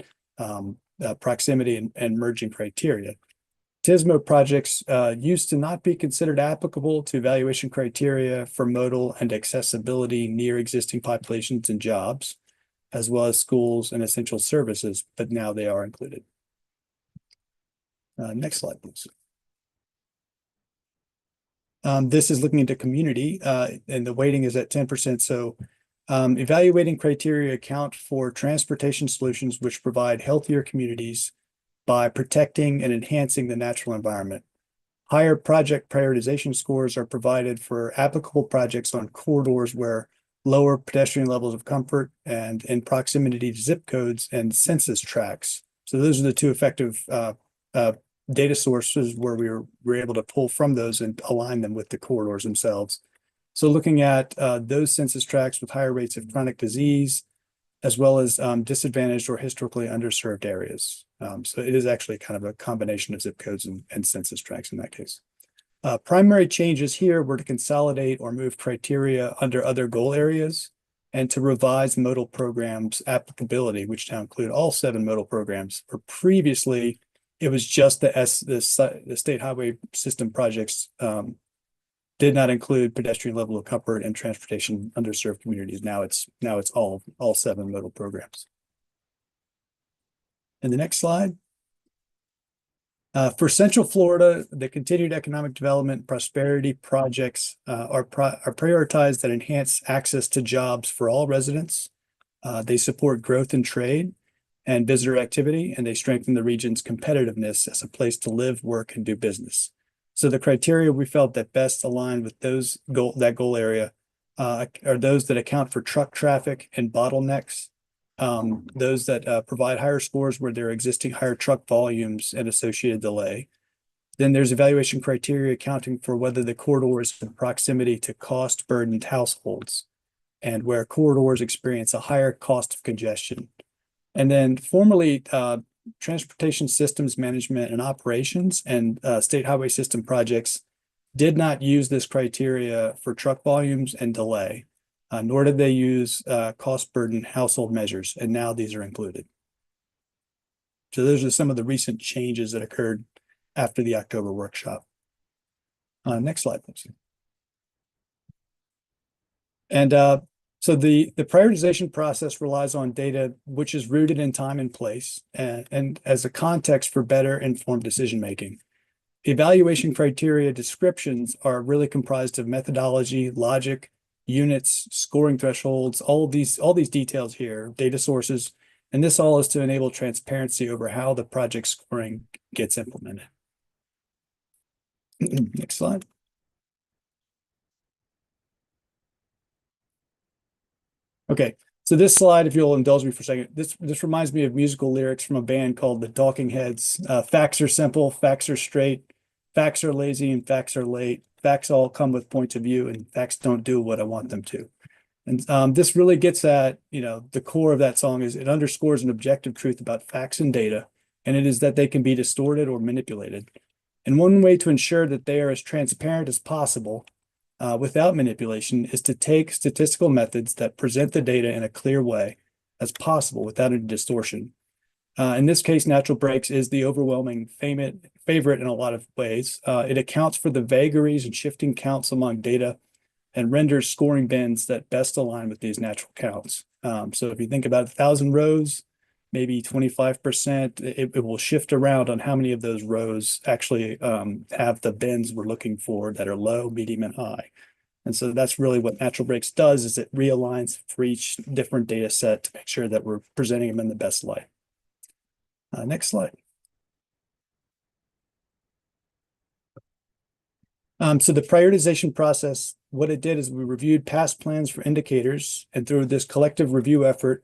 proximity and merging criteria. TSMO projects used to not be considered applicable to evaluation criteria for modal and accessibility near existing populations and jobs, as well as schools and essential services, but now they are included. Next slide, please. This is looking into community, and the weighting is at 10%. So evaluating criteria account for transportation solutions which provide healthier communities by protecting and enhancing the natural environment. Higher project prioritization scores are provided for applicable projects on corridors where lower pedestrian levels of comfort and in proximity to zip codes and census tracts. So those are the two effective data sources where we were able to pull from those and align them with the corridors themselves. So looking at those census tracts with higher rates of chronic disease, as well as disadvantaged or historically underserved areas. So it is actually kind of a combination of zip codes and census tracts in that case. Primary changes here were to consolidate or move criteria under other goal areas and to revise modal programs applicability, which now include all 7 modal programs. For previously, it was just the state highway system projects did not include pedestrian level of comfort and transportation underserved communities. Now it's all 7 modal programs. And the next slide. For Central Florida, the continued economic development prosperity projects are prioritized that enhance access to jobs for all residents. They support growth in trade and visitor activity, and they strengthen the region's competitiveness as a place to live, work, and do business. So the criteria we felt that best aligned with that goal area are those that account for truck traffic and bottlenecks, those that provide higher scores where there are existing higher truck volumes and associated delay. Then there's evaluation criteria accounting for whether the corridor is in proximity to cost-burdened households and where corridors experience a higher cost of congestion. And then formally, transportation systems management and operations and state highway system projects did not use this criteria for truck volumes and delay, nor did they use cost burden household measures, and now these are included. So those are some of the recent changes that occurred after the October workshop. Next slide, please. And so the prioritization process relies on data which is rooted in time and place and as a context for better informed decision making. Evaluation criteria descriptions are really comprised of methodology, logic, units, scoring thresholds, all these details here, data sources, and this all is to enable transparency over how the project scoring gets implemented. Next slide. Okay, so this slide, if you'll indulge me for a second, this reminds me of musical lyrics from a band called the Talking Heads. Facts are simple, facts are straight, facts are lazy, and facts are late. Facts all come with points of view, and facts don't do what I want them to. And this really gets at, the core of that song is it underscores an objective truth about facts and data, and it is that they can be distorted or manipulated. And one way to ensure that they are as transparent as possible without manipulation is to take statistical methods that present the data in a clear way as possible without any distortion. In this case, natural breaks is the overwhelming favorite in a lot of ways. It accounts for the vagaries and shifting counts among data and renders scoring bins that best align with these natural counts. So if you think about 1,000 rows, maybe 25%, it will shift around on how many of those rows actually have the bins we're looking for that are low, medium, and high. And so that's really what natural breaks does, is it realigns for each different data set to make sure that we're presenting them in the best light. Next slide. So the prioritization process, what it did is we reviewed past plans for indicators, and through this collective review effort,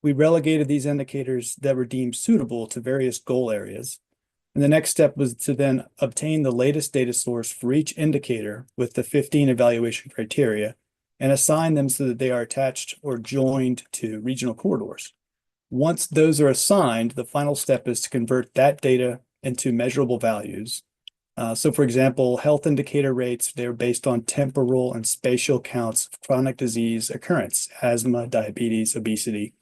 we relegated these indicators that were deemed suitable to various goal areas. And the next step was to then obtain the latest data source for each indicator with the 15 evaluation criteria and assign them so that they are attached or joined to regional corridors. Once those are assigned, the final step is to convert that data into measurable values. So for example, health indicator rates, they're based on temporal and spatial counts of chronic disease occurrence, asthma, diabetes, obesity,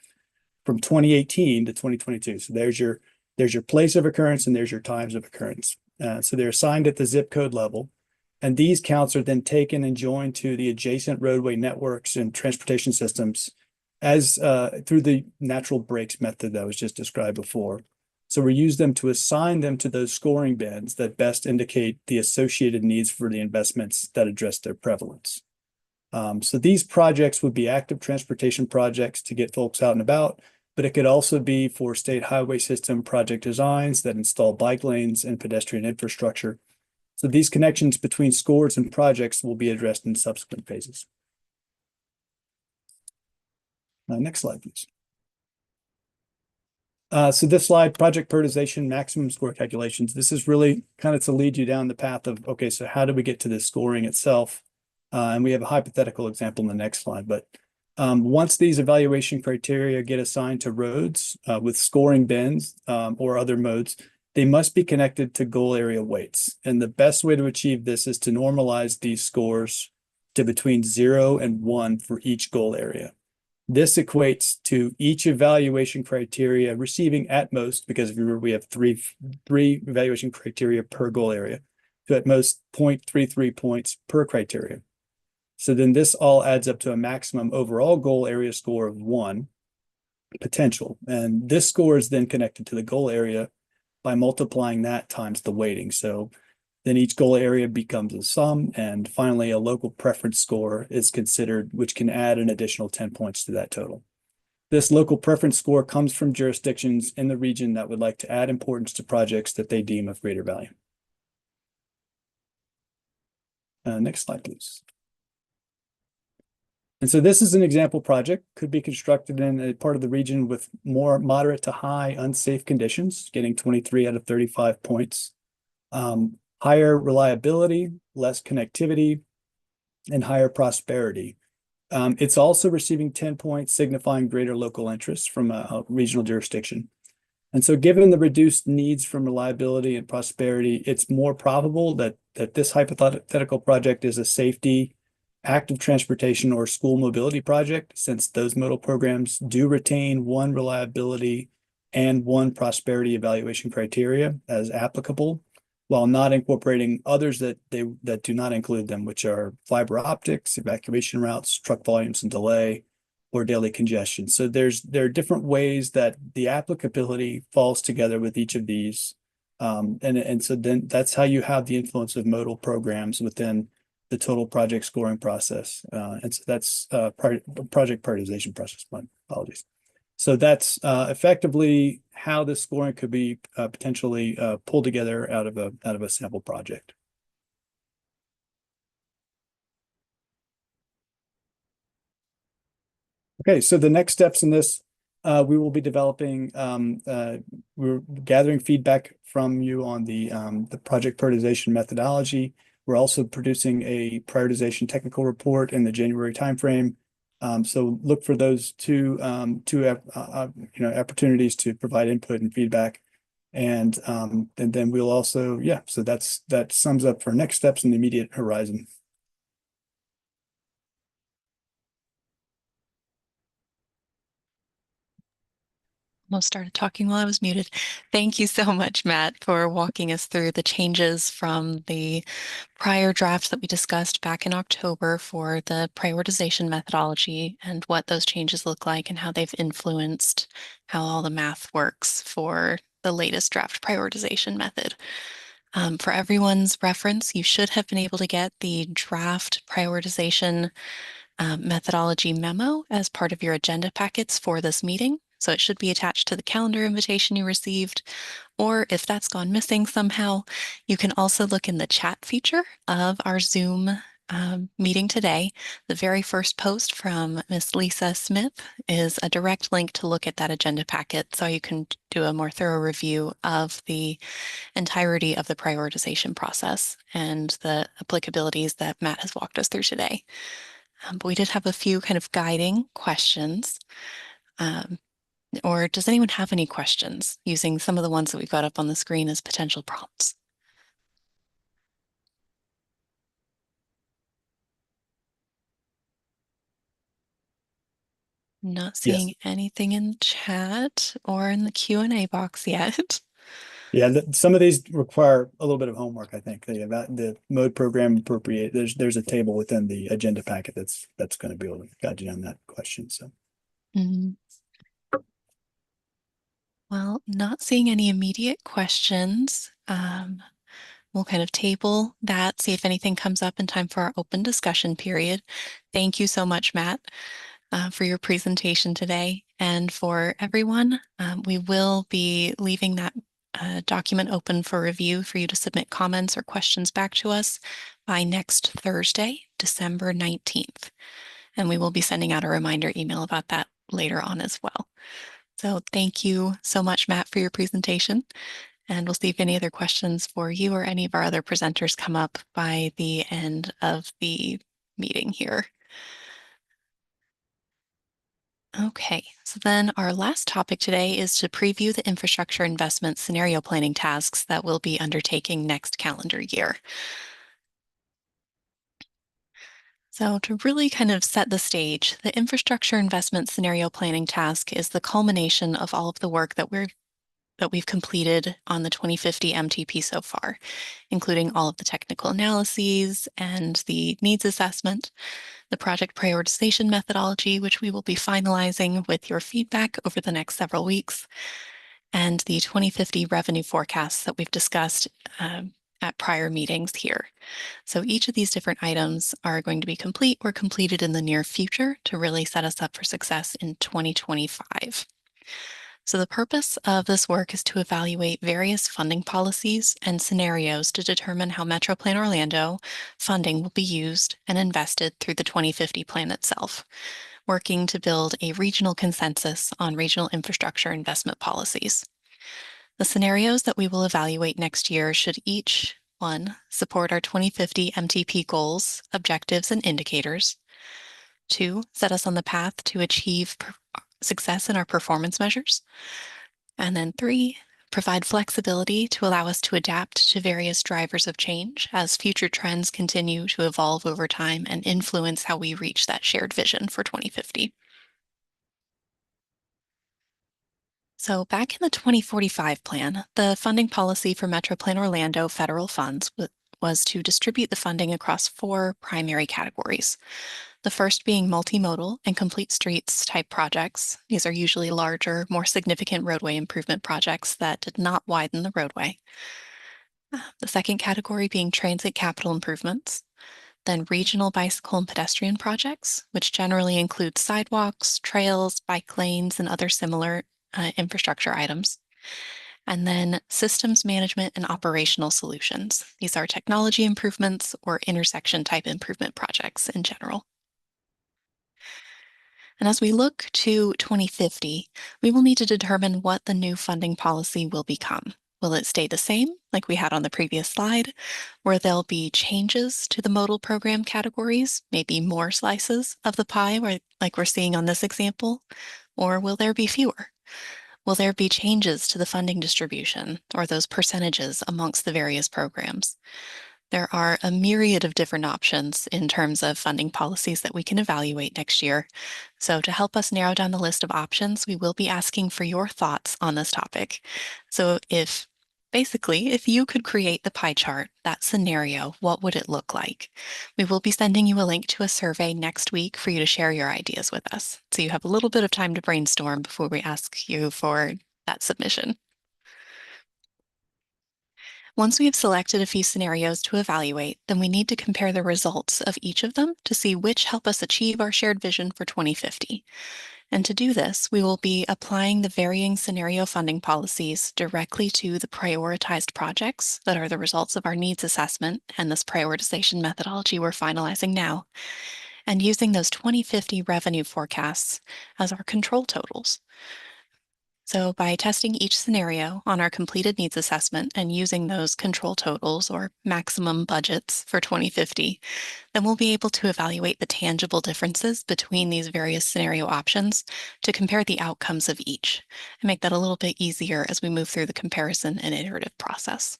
from 2018 to 2022. So there's your place of occurrence and there's your times of occurrence. So they're assigned at the zip code level. And these counts are then taken and joined to the adjacent roadway networks and transportation systems as through the natural breaks method that was just described before. So we use them to assign them to those scoring bands that best indicate the associated needs for the investments that address their prevalence. So these projects would be active transportation projects to get folks out and about, but it could also be for state highway system project designs that install bike lanes and pedestrian infrastructure. So these connections between scores and projects will be addressed in subsequent phases. Next slide, please. So this slide, project prioritization, maximum score calculations. This is really kind of to lead you down the path of, okay, so how do we get to the scoring itself? And we have a hypothetical example in the next slide. But once these evaluation criteria get assigned to roads with scoring bins or other modes, they must be connected to goal area weights. And the best way to achieve this is to normalize these scores to between 0 and 1 for each goal area. This equates to each evaluation criteria receiving at most, because remember we have three evaluation criteria per goal area, to at most 0.33 points per criteria. So then this all adds up to a maximum overall goal area score of 1 potential. And this score is then connected to the goal area by multiplying that times the weighting. So then each goal area becomes a sum, and finally a local preference score is considered, which can add an additional 10 points to that total. This local preference score comes from jurisdictions in the region that would like to add importance to projects that they deem of greater value. Next slide, please. And so this is an example project, could be constructed in a part of the region with more moderate to high unsafe conditions, getting 23 out of 35 points. Higher reliability, less connectivity, and higher prosperity. It's also receiving 10 points, signifying greater local interest from a regional jurisdiction. And so given the reduced needs from reliability and prosperity, it's more probable that this hypothetical project is a safety, active transportation, or school mobility project, since those modal programs do retain 1 reliability and 1 prosperity evaluation criteria as applicable, while not incorporating others that do not include them, which are fiber optics, evacuation routes, truck volumes and delay, or daily congestion. So there are different ways that the applicability falls together with each of these. And so then that's how you have the influence of modal programs within the total project scoring process. And so that's project prioritization process, my apologies. So that's effectively how this scoring could be potentially pulled together out of a sample project. Okay, so the next steps in this, we will be developing. We're gathering feedback from you on the project prioritization methodology. We're also producing a prioritization technical report in the January timeframe. So look for those two opportunities to provide input and feedback, and then we'll also so that sums up for next steps in the immediate horizon. Almost started talking while I was muted. Thank you so much, Matt, for walking us through the changes from the prior drafts that we discussed back in October for the prioritization methodology and what those changes look like and how they've influenced how all the math works for the latest draft prioritization method. For everyone's reference, you should have been able to get the draft prioritization methodology memo as part of your agenda packets for this meeting. So it should be attached to the calendar invitation you received, or if that's gone missing somehow, you can also look in the chat feature of our Zoom meeting today. The very first post from Miss Lisa Smith is a direct link to look at that agenda packet, so you can do a more thorough review of the entirety of the prioritization process and the applicabilities that Matt has walked us through today. But we did have a few kind of guiding questions. Or does anyone have any questions using some of the ones that we've got up on the screen as potential prompts? Not seeing anything in chat or in the Q&A box yet. Yeah, some of these require a little bit of homework, I think. The mode program appropriate. There's a table within the agenda packet that's going to be able to guide you on that question. So. Well, not seeing any immediate questions. We'll kind of table that, see if anything comes up in time for our open discussion period. Thank you so much, Matt, for your presentation today. And for everyone, we will be leaving that document open for review for you to submit comments or questions back to us by next Thursday, December 19th. And we will be sending out a reminder email about that later on as well. So thank you so much, Matt, for your presentation. And we'll see if any other questions for you or any of our other presenters come up by the end of the meeting here. Okay, so then our last topic today is to preview the infrastructure investment scenario planning tasks that we'll be undertaking next calendar year. So to really kind of set the stage, the infrastructure investment scenario planning task is the culmination of all of the work that we've completed on the 2050 MTP so far, including all of the technical analyses and the needs assessment, the project prioritization methodology, which we will be finalizing with your feedback over the next several weeks, and the 2050 revenue forecasts that we've discussed at prior meetings here. So each of these different items are going to be complete or completed in the near future to really set us up for success in 2025. So the purpose of this work is to evaluate various funding policies and scenarios to determine how Metro Plan Orlando funding will be used and invested through the 2050 plan itself, working to build a regional consensus on regional infrastructure investment policies. The scenarios that we will evaluate next year should each one support our 2050 MTP goals, objectives, and indicators. 2, set us on the path to achieve success in our performance measures. And then 3, provide flexibility to allow us to adapt to various drivers of change as future trends continue to evolve over time and influence how we reach that shared vision for 2050. So back in the 2045 plan, the funding policy for Metro Plan Orlando federal funds was to distribute the funding across 4 primary categories. The first being multimodal and complete streets type projects. These are usually larger, more significant roadway improvement projects that did not widen the roadway. The second category being transit capital improvements. Then regional bicycle and pedestrian projects, which generally include sidewalks, trails, bike lanes, and other similar infrastructure items. And then systems management and operational solutions. These are technology improvements or intersection type improvement projects in general. And as we look to 2050, we will need to determine what the new funding policy will become. Will it stay the same, like we had on the previous slide, where there'll be changes to the modal program categories, maybe more slices of the pie, like we're seeing on this example, or will there be fewer? Will there be changes to the funding distribution or those percentages amongst the various programs? There are a myriad of different options in terms of funding policies that we can evaluate next year. So to help us narrow down the list of options, we will be asking for your thoughts on this topic. So if you could create the pie chart, that scenario, what would it look like? We will be sending you a link to a survey next week for you to share your ideas with us. So you have a little bit of time to brainstorm before we ask you for that submission. Once we have selected a few scenarios to evaluate, then we need to compare the results of each of them to see which help us achieve our shared vision for 2050. And to do this, we will be applying the varying scenario funding policies directly to the prioritized projects that are the results of our needs assessment and this prioritization methodology we're finalizing now, and using those 2050 revenue forecasts as our control totals. So by testing each scenario on our completed needs assessment and using those control totals or maximum budgets for 2050, then we'll be able to evaluate the tangible differences between these various scenario options to compare the outcomes of each and make that a little bit easier as we move through the comparison and iterative process.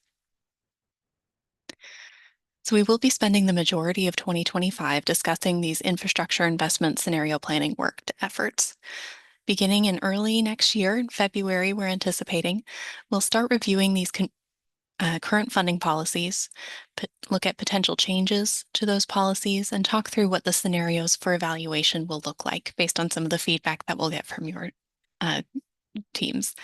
So we will be spending the majority of 2025 discussing these infrastructure investment scenario planning work efforts. Beginning in early next year, in February, we're anticipating, we'll start reviewing these current funding policies, look at potential changes to those policies, and talk through what the scenarios for evaluation will look like based on some of the feedback that we'll get from your teams.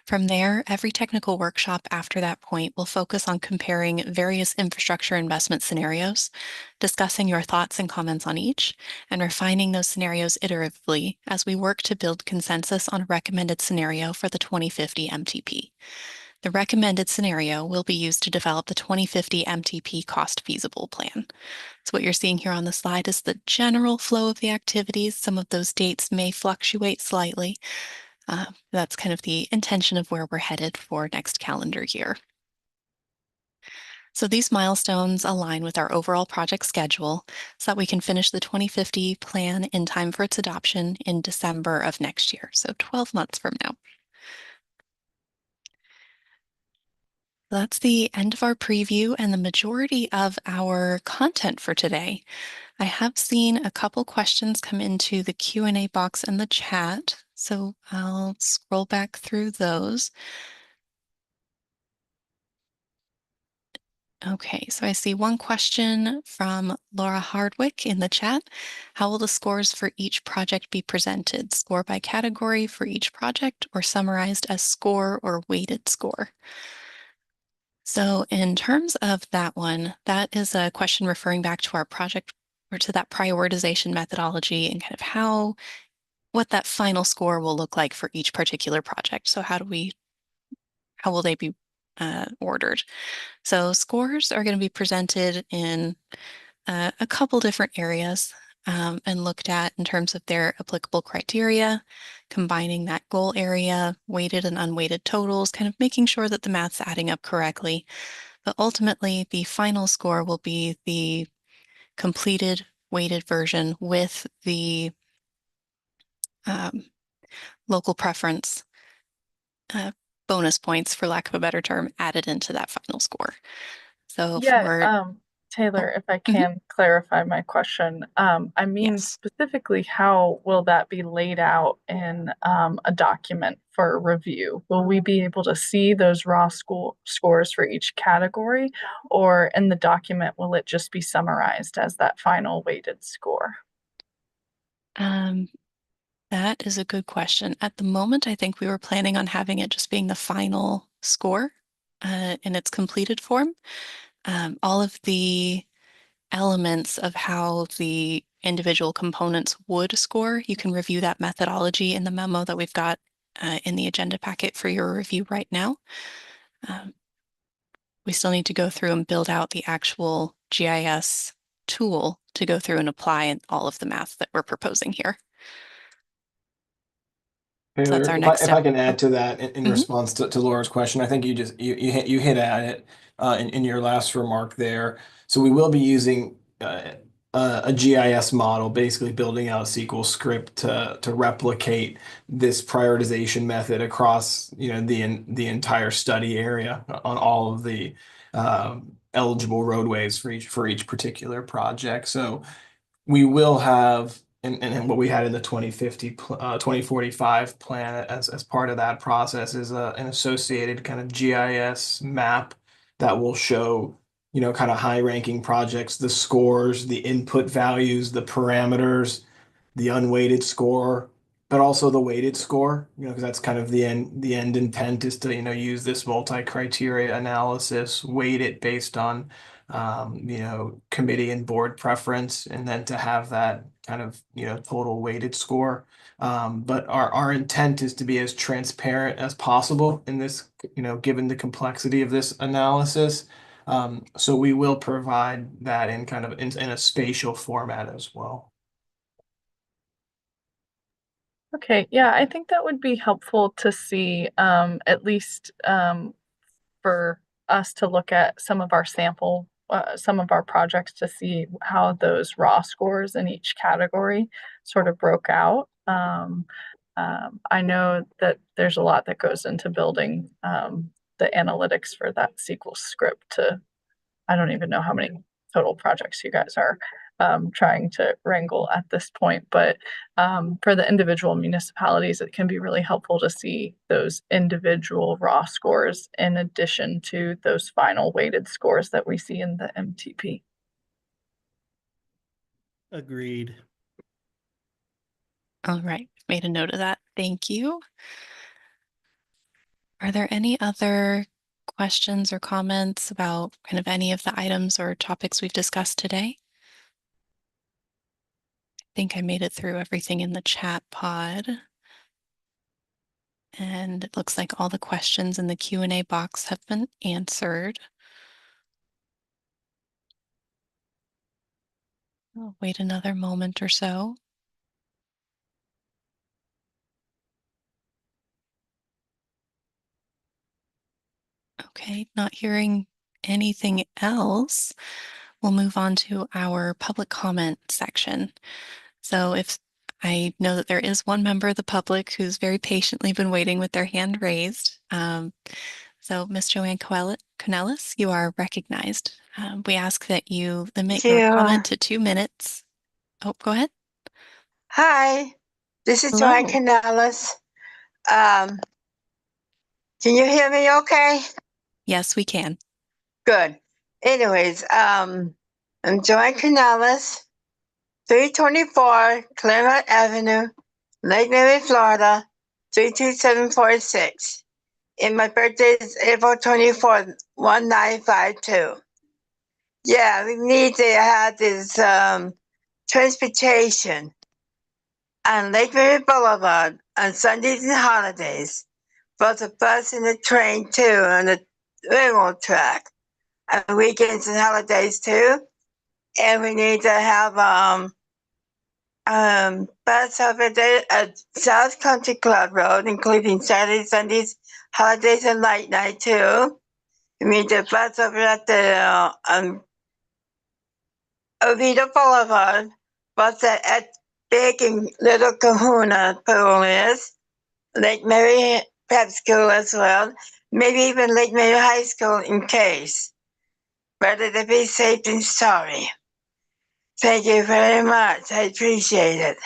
From there, every technical workshop after that point will focus on comparing various infrastructure investment scenarios, discussing your thoughts and comments on each, and refining those scenarios iteratively as we work to build consensus on a recommended scenario for the 2050 MTP. The recommended scenario will be used to develop the 2050 MTP cost feasible plan. So what you're seeing here on the slide is the general flow of the activities. Some of those dates may fluctuate slightly. That's kind of the intention of where we're headed for next calendar year. So these milestones align with our overall project schedule so that we can finish the 2050 plan in time for its adoption in December of next year, so 12 months from now. That's the end of our preview and the majority of our content for today. I have seen a couple questions come into the Q&A box in the chat, so I'll scroll back through those. Okay, so I see one question from Laura Hardwick in the chat. How will the scores for each project be presented? Score by category for each project or summarized as score or weighted score? So in terms of that one, that is a question referring back to our project or to that prioritization methodology and kind of what that final score will look like for each particular project. So how will they be ordered? So scores are going to be presented in a couple different areas and looked at in terms of their applicable criteria, combining that goal area, weighted and unweighted totals, kind of making sure that the math's adding up correctly. But ultimately, the final score will be the completed weighted version with the local preference bonus points, for lack of a better term, added into that final score. So Yeah, for Taylor, if I mhm. can clarify my question, I mean Yes. specifically, how will that be laid out in a document for review? Will we be able to see those raw scores for each category, or in the document, will it just be summarized as that final weighted score? That is a good question. At the moment, I think we were planning on having it just being the final score in its completed form. All of the elements of how the individual components would score, you can review that methodology in the memo that we've got in the agenda packet for your review right now. We still need to go through and build out the actual GIS tool to go through and apply all of the math that we're proposing here. So that's Taylor, our if next I step. can add to that in Mhm. response to Laura's question, I think you hit at it in your last remark there. So we will be using a GIS model, basically building out a SQL script to replicate this prioritization method across the entire study area on all of the eligible roadways for each particular project. So we will have, and what we had in the 2045 plan as part of that process is an associated kind of GIS map that will show, kind of high ranking projects, the scores, the input values, the parameters, the unweighted score, but also the weighted score, because that's kind of the end intent is to, use this multi-criteria analysis, weight it based on committee and board preference, and then to have that kind of, total weighted score. But our intent is to be as transparent as possible in this, given the complexity of this analysis. So we will provide that in kind of in a spatial format as well. Okay, yeah, I think that would be helpful to see, at least for us to look at some of our some of our projects to see how those raw scores in each category sort of broke out. I know that there's a lot that goes into building the analytics for that SQL script I don't even know how many total projects you guys are trying to wrangle at this point, but for the individual municipalities, it can be really helpful to see those individual raw scores in addition to those final weighted scores that we see in the MTP. Agreed. All right, made a note of that. Thank you. Are there any other questions or comments about kind of any of the items or topics we've discussed today? I think I made it through everything in the chat pod. And it looks like all the questions in the Q&A box have been answered. I'll wait another moment or so. Okay, not hearing anything else. We'll move on to our public comment section. So if I know that there is one member of the public who's very patiently been waiting with their hand raised. So Ms. Joanne Canellis, you are recognized. We ask that you limit your comment to 2 minutes. Oh, go ahead. Hi, this is Joanne Hello. Canellis. Can you hear me okay? Yes, we can. Good. Anyways, I'm Joanne Canellis, 324 Claremont Avenue, Lake Mary, Florida, 32746. And my birthday is April 24th, 1952. Yeah, we need to have this transportation on Lake Mary Boulevard on Sundays and holidays, both the bus and the train too, on the railroad track, on weekends and holidays too. And we need to have bus over there at South Country Club Road, including Saturdays, Sundays, holidays, and late night too. We need the bus over at the Oviedo Boulevard, bus at Big and Little Kahuna Pool is. Lake Mary Prep School as well, maybe even Lake Mary High School in case. Better to be safe than sorry. Thank you very much. I appreciate it.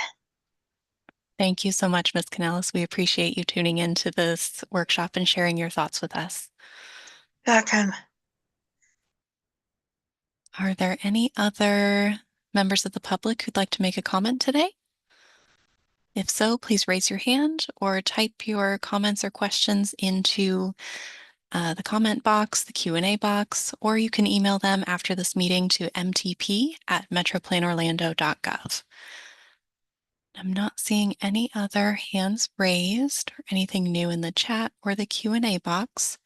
Thank you so much, Ms. Canellis. We appreciate you tuning into this workshop and sharing your thoughts with us. Welcome. Are there any other members of the public who'd like to make a comment today? If so, please raise your hand or type your comments or questions into the comment box, the Q&A box, or you can email them after this meeting to mtp@metroplanorlando.gov. I'm not seeing any other hands raised or anything new in the chat or the Q&A box.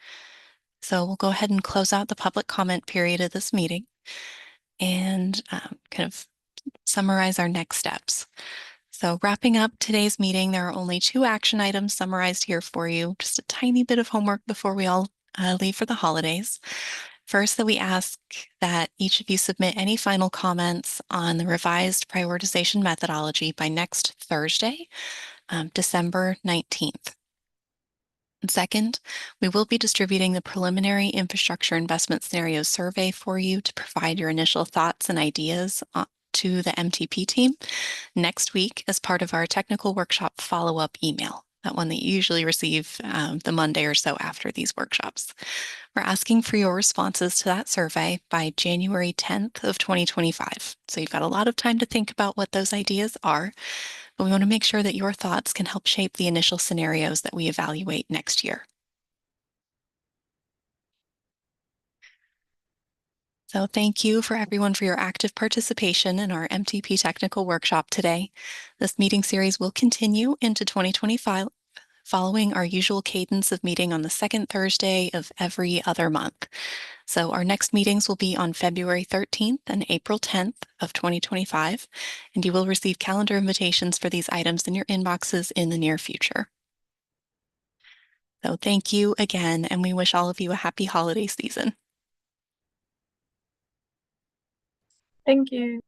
So we'll go ahead and close out the public comment period of this meeting and kind of summarize our next steps. So wrapping up today's meeting, there are only 2 action items summarized here for you, just a tiny bit of homework before we all leave for the holidays. First, that we ask that each of you submit any final comments on the revised prioritization methodology by next Thursday, December 19th. And second, we will be distributing the preliminary infrastructure investment scenario survey for you to provide your initial thoughts and ideas to the MTP team next week as part of our technical workshop follow-up email, that one that you usually receive the Monday or so after these workshops. We're asking for your responses to that survey by January 10th of 2025. So you've got a lot of time to think about what those ideas are, but we want to make sure that your thoughts can help shape the initial scenarios that we evaluate next year. So thank you for everyone for your active participation in our MTP Technical Workshop today. This meeting series will continue into 2025, following our usual cadence of meeting on the second Thursday of every other month. So our next meetings will be on February 13th and April 10th of 2025, and you will receive calendar invitations for these items in your inboxes in the near future. So thank you again, and we wish all of you a happy holiday season. Thank you.